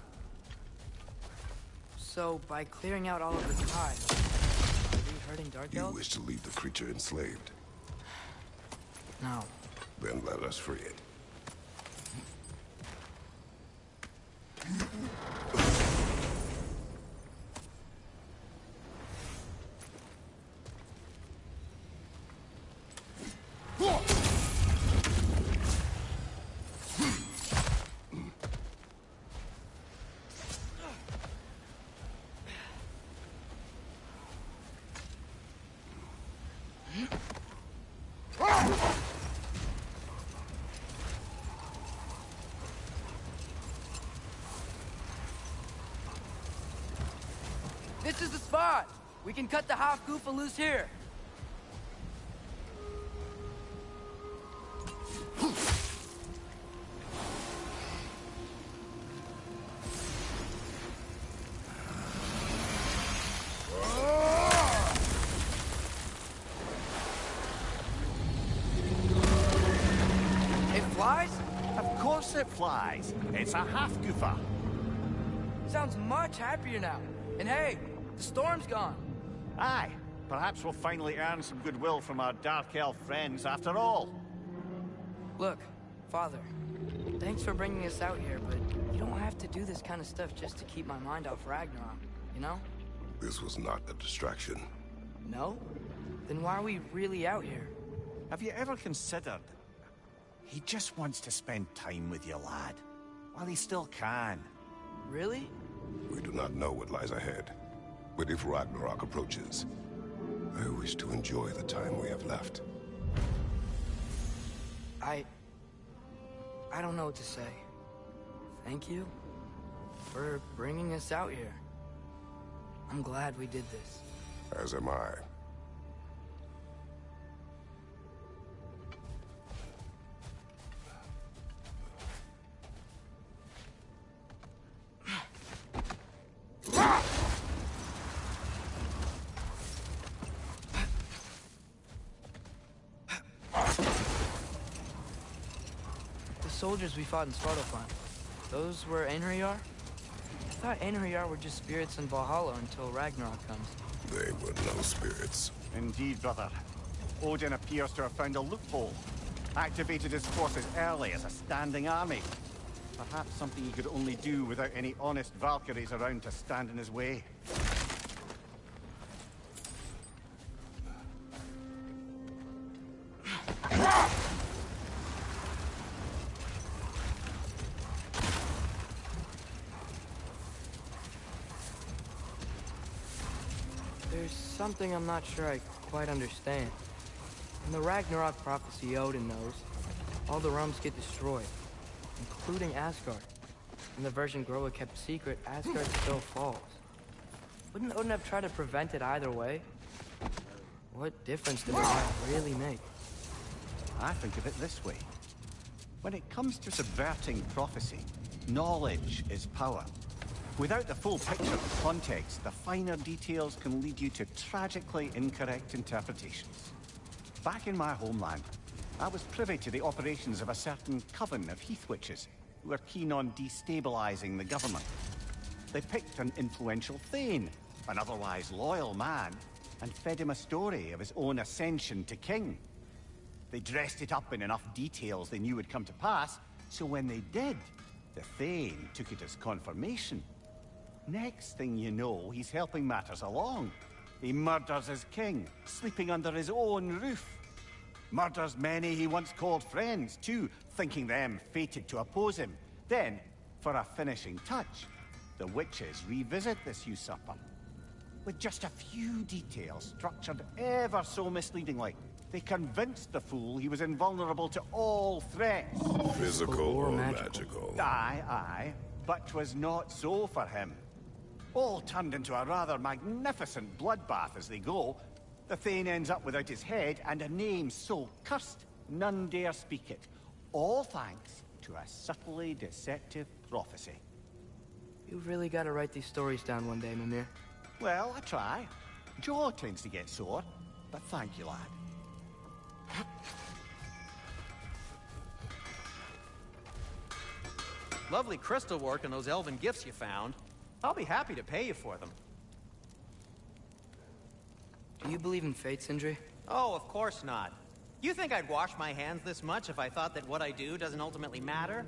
So, by clearing out all of this hive, are we hurting Dark You Elves? wish to leave the creature enslaved? No. Then let us free it. This is the spot! We can cut the half-goofa loose here. It flies? Of course it flies. It's a half-goofa. Sounds much happier now. And hey, the storm's gone. Aye. Perhaps we'll finally earn some goodwill from our Dark Elf friends after all. Look, Father, thanks for bringing us out here, but You don't have to do this kind of stuff just to keep my mind off Ragnarok, you know? This was not a distraction. No? Then why are we really out here? Have you ever considered... He just wants to spend time with you, lad. While he still can. Really? We do not know what lies ahead. But if Ragnarok approaches, I wish to enjoy the time we have left. I don't know what to say. Thank you for bringing us out here. I'm glad we did this. As am I. The soldiers we fought in Svartalfheim, those were Einherjar? I thought Einherjar were just spirits in Valhalla until Ragnarok comes. They were no spirits. Indeed, brother. Odin appears to have found a loophole. Activated his forces early as a standing army. Perhaps something he could only do without any honest Valkyries around to stand in his way. There's something I'm not sure I quite understand. In the Ragnarok prophecy Odin knows, all the realms get destroyed, including Asgard. In the version Groa kept secret, Asgard still falls. Wouldn't Odin have tried to prevent it either way? What difference does that really make? I think of it this way. When it comes to subverting prophecy, knowledge is power. Without the full picture of context, the finer details can lead you to tragically incorrect interpretations. Back in my homeland, I was privy to the operations of a certain coven of heath witches who were keen on destabilizing the government. They picked an influential Thane, an otherwise loyal man, and fed him a story of his own ascension to king. They dressed it up in enough details they knew would come to pass, so when they did, the Thane took it as confirmation. Next thing you know, he's helping matters along. He murders his king, sleeping under his own roof. Murders many he once called friends, too, thinking them fated to oppose him. Then, for a finishing touch, the witches revisit this usurper. With just a few details structured ever so misleadingly, they convinced the fool he was invulnerable to all threats. Physical or magical? Aye, but 'twas not so for him. All turned into a rather magnificent bloodbath as they go. The Thane ends up without his head and a name so cursed none dare speak it. All thanks to a subtly deceptive prophecy. You've really got to write these stories down one day, Mimir. Well, I try. Jaw tends to get sore, but thank you, lad. Lovely crystal work and those elven gifts you found. I'll be happy to pay you for them. Do you believe in fate, Sindri? Oh, of course not. You think I'd wash my hands this much if I thought that what I do doesn't ultimately matter?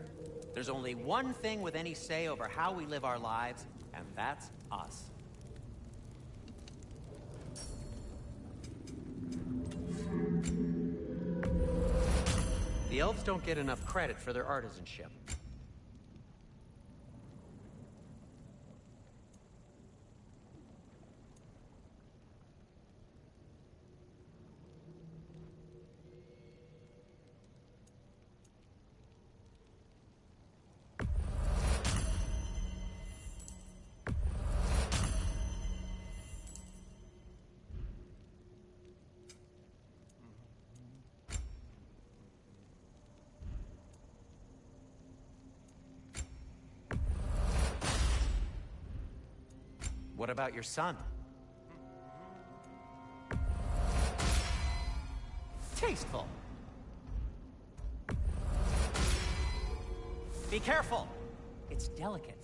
There's only one thing with any say over how we live our lives, and that's us. The elves don't get enough credit for their artisanship. What about your son? Tasteful. Be careful. It's delicate.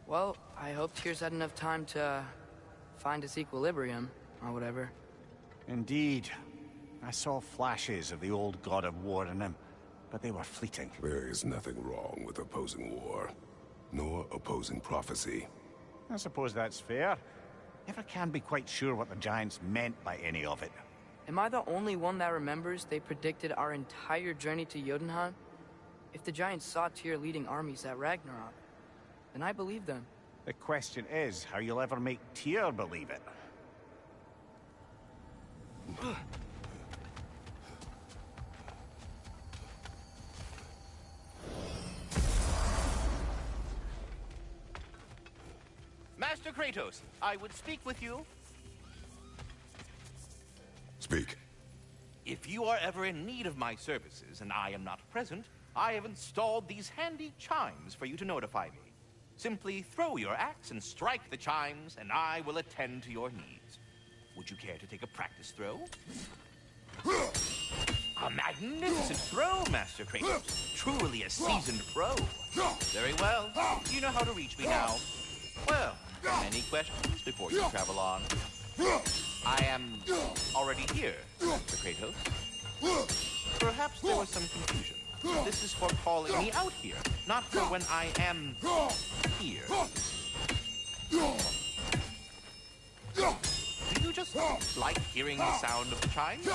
Well, I hope Tyr's had enough time to find its equilibrium, or whatever. Indeed. I saw flashes of the old god of war in him, but they were fleeting. There is nothing wrong with opposing war, nor opposing prophecy. I suppose that's fair. Never can be quite sure what the Giants meant by any of it. Am I the only one that remembers they predicted our entire journey to Jotunheim? If the Giants saw Tyr leading armies at Ragnarok, then I believe them. The question is how you'll ever make Tyr believe it. Master Kratos, I would speak with you. Speak. If you are ever in need of my services and I am not present, I have installed these handy chimes for you to notify me. Simply throw your axe and strike the chimes, and I will attend to your needs. Would you care to take a practice throw? A magnificent throw, Master Kratos. Truly a seasoned pro. Very well. You know how to reach me now. Well, any questions before you travel on? I am already here, Master Kratos. Perhaps there was some confusion. This is for calling me out here, not for when I am here. Do you just like hearing the sound of the chimes?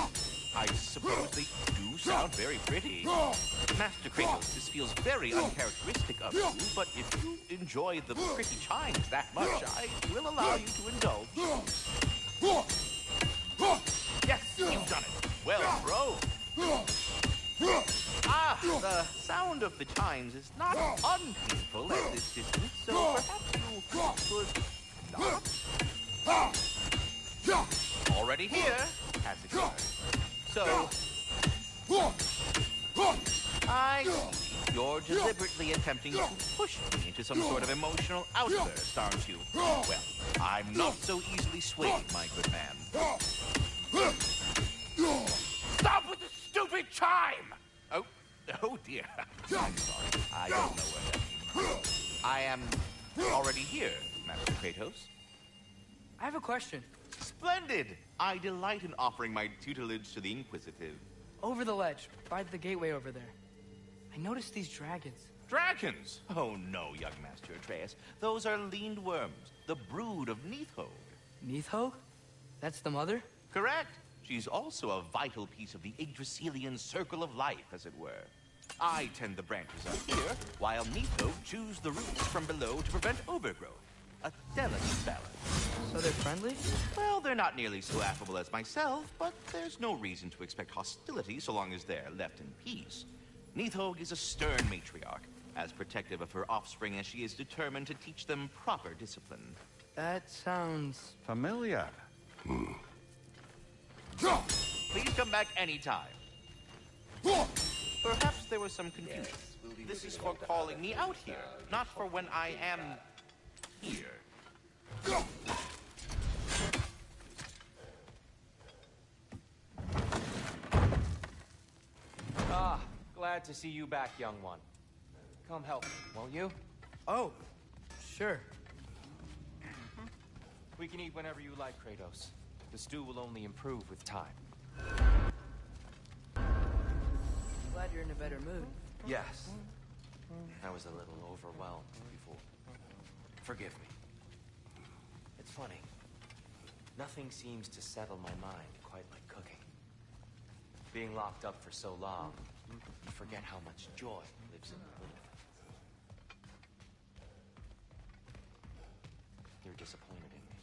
I suppose they do sound very pretty. Master Kratos, this feels very uncharacteristic of you, but if you enjoy the pretty chimes that much, I will allow you to indulge. Yes, you've done it. Well, bro. Ah, the sound of the chimes is not unpainful at this distance, so perhaps you could not? Already here, as it were. So, I see you're deliberately attempting to push me into some sort of emotional outburst, aren't you? Well, I'm not so easily swayed, my good man. Stop with the stupid chime! Oh dear. I'm sorry. I don't know where that came from. I am already here, Master Kratos. I have a question. Splendid! I delight in offering my tutelage to the inquisitive. Over the ledge, by the gateway over there. I noticed these dragons. Dragons? Oh no, young Master Atreus. Those are leaned worms, the brood of Nithhog. Nithhog? That's the mother? Correct. She's also a vital piece of the Yggdrasilian circle of life, as it were. I tend the branches up here, while Nithhog chews the roots from below to prevent overgrowth. A delicate balance. So they're friendly? Well, they're not nearly so affable as myself, but there's no reason to expect hostility so long as they're left in peace. Nithhog is a stern matriarch, as protective of her offspring as she is determined to teach them proper discipline. That sounds familiar. Please come back anytime. Perhaps there was some confusion. This is for calling me out here, not for when I am here. Ah, glad to see you back, young one. Come help me, won't you? Oh, sure. We can eat whenever you like, Kratos. The stew will only improve with time. Glad you're in a better mood. Yes. I was a little overwhelmed before. Forgive me. It's funny. Nothing seems to settle my mind quite like cooking. Being locked up for so long, you forget how much joy lives in the little things. You're disappointed in me.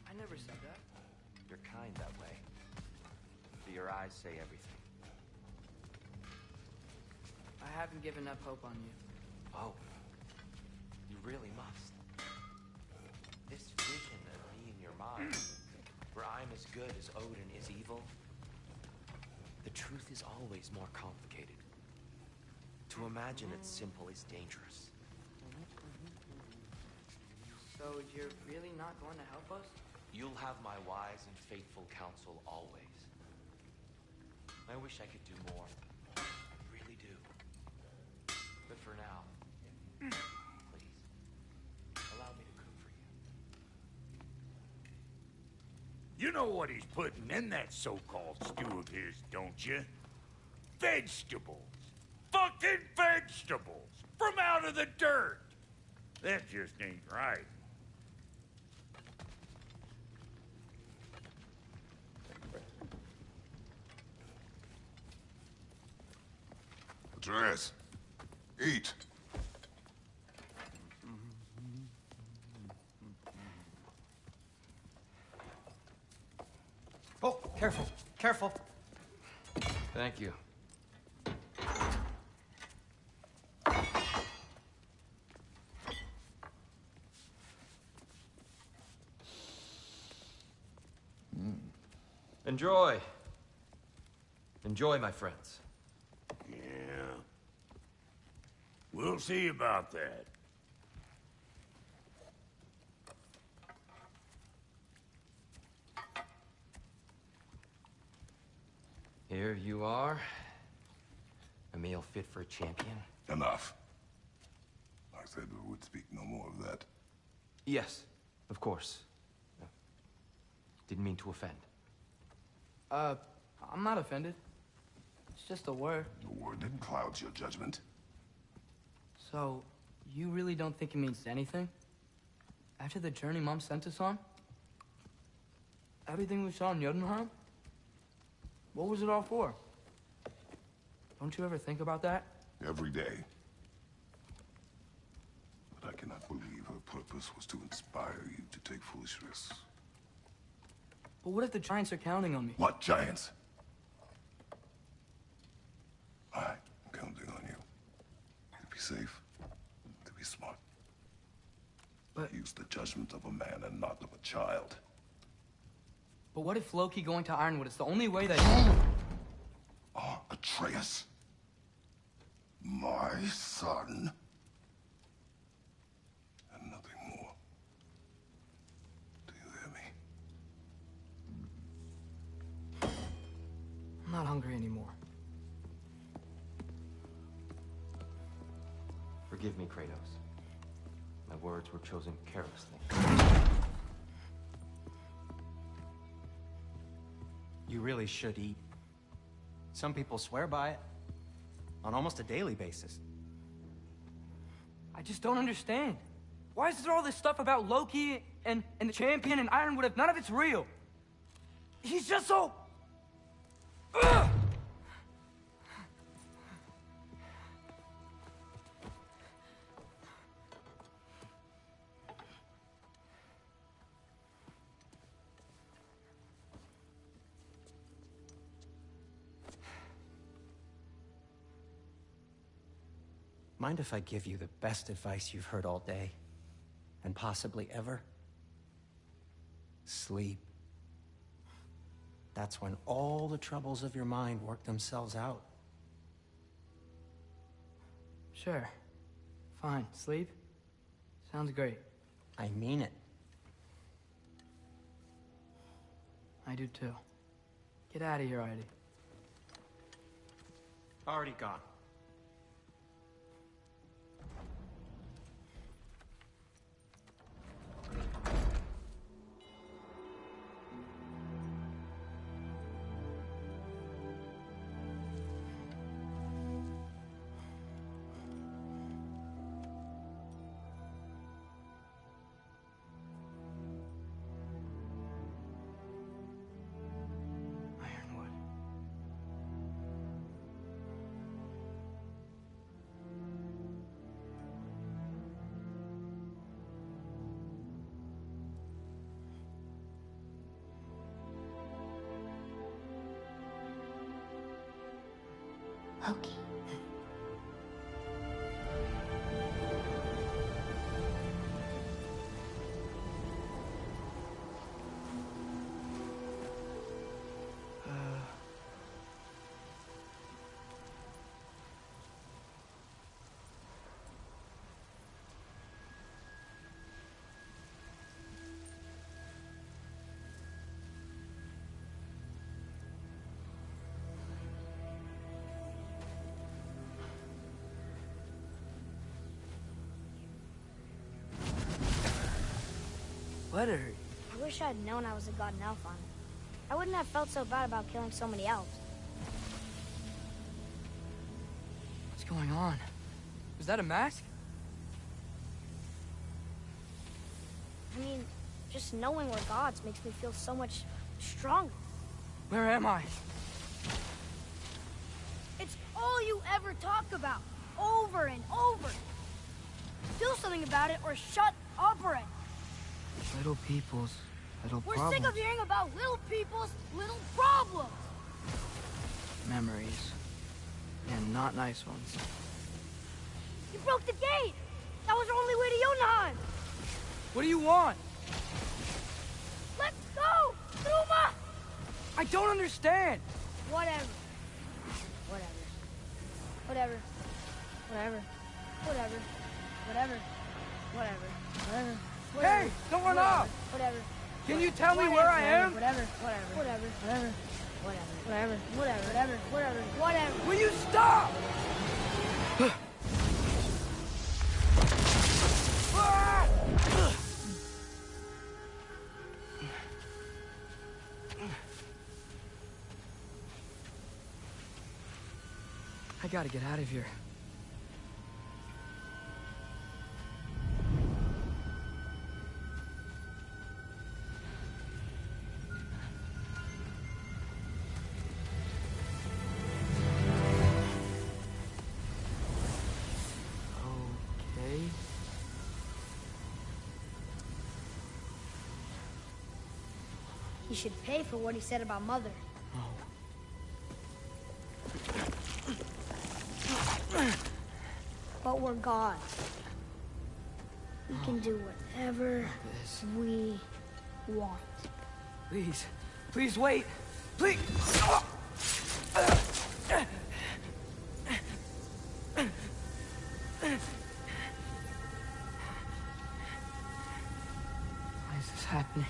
I never said that. You're kind that way. But your eyes say everything. I haven't given up hope on you. Oh. You really must. This vision of me in your mind, where I'm as good as Odin is evil, the truth is always more complicated. To imagine it's simple is dangerous. So you're really not going to help us? You'll have my wise and faithful counsel always. I wish I could do more. I really do. But for now, please, allow me to You know what he's putting in that so-called stew of his, don't you? Vegetables. Fucking vegetables! From out of the dirt! That just ain't right. Atreus, eat. Oh, careful, careful. Thank you. Enjoy. Enjoy, my friends. Yeah. We'll see about that. Here you are. A meal fit for a champion. Enough. I said we would speak no more of that. Yes, of course. Didn't mean to offend. I'm not offended. It's just a word. The word that clouds your judgment. So, you really don't think it means anything? After the journey Mom sent us on? Everything we saw in Jotunheim? What was it all for? Don't you ever think about that? Every day. But I cannot believe her purpose was to inspire you to take foolish risks. But what if the Giants are counting on me? What giants? I'm counting on you. To be safe, to be smart. But use the judgment of a man and not of a child. But what if Loki going to Ironwood is the only way that... Atreus. My son. And nothing more. Do you hear me? I'm not hungry anymore. Forgive me, Kratos. My words were chosen carelessly. You really should eat. Some people swear by it. On almost a daily basis. I just don't understand. Why is there all this stuff about Loki and the champion and Ironwood if none of it's real? He's just so... Ugh! Mind if I give you the best advice you've heard all day? And possibly ever? Sleep. That's when all the troubles of your mind work themselves out. Sure. Fine. Sleep? Sounds great. I mean it. I do too. Get out of here already. Already gone. Loki. Let her. wish I'd known I was a god in Alphon. I wouldn't have felt so bad about killing so many elves. What's going on? Was that a mask? I mean, just knowing we're gods makes me feel so much stronger. Where am I? It's all you ever talk about, over and over. Do something about it or shut up already. Little people's little We're problems. sick of hearing about little people's little problems. Memories. And not nice ones. You broke the gate. That was our only way to Jotunheim. What do you want? Let's go, Numa! I don't understand. Whatever. Whatever. Whatever. Whatever. Whatever. Whatever. Whatever. Whatever. Hey, don't run off! Whatever. Can you tell me where I am? Whatever. Whatever. Whatever. Whatever. Whatever. Whatever. Whatever. Whatever. Whatever. Will you stop? I gotta get out of here. Okay. He should pay for what he said about Mother. But we're gods. We can do whatever we want. Please. Please wait. Please. Why is this happening?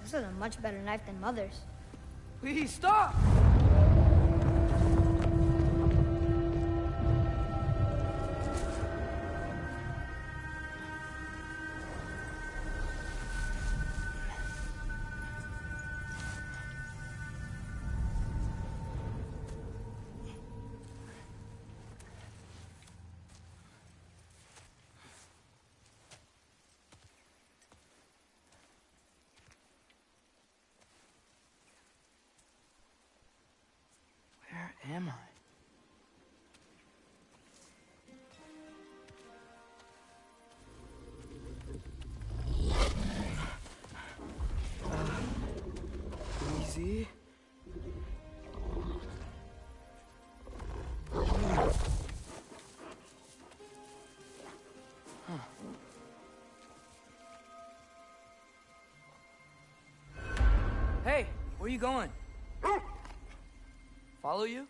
This is a much better knife than Mother's. Please stop! Where am I? Easy. Huh. Hey, where you going? Follow you?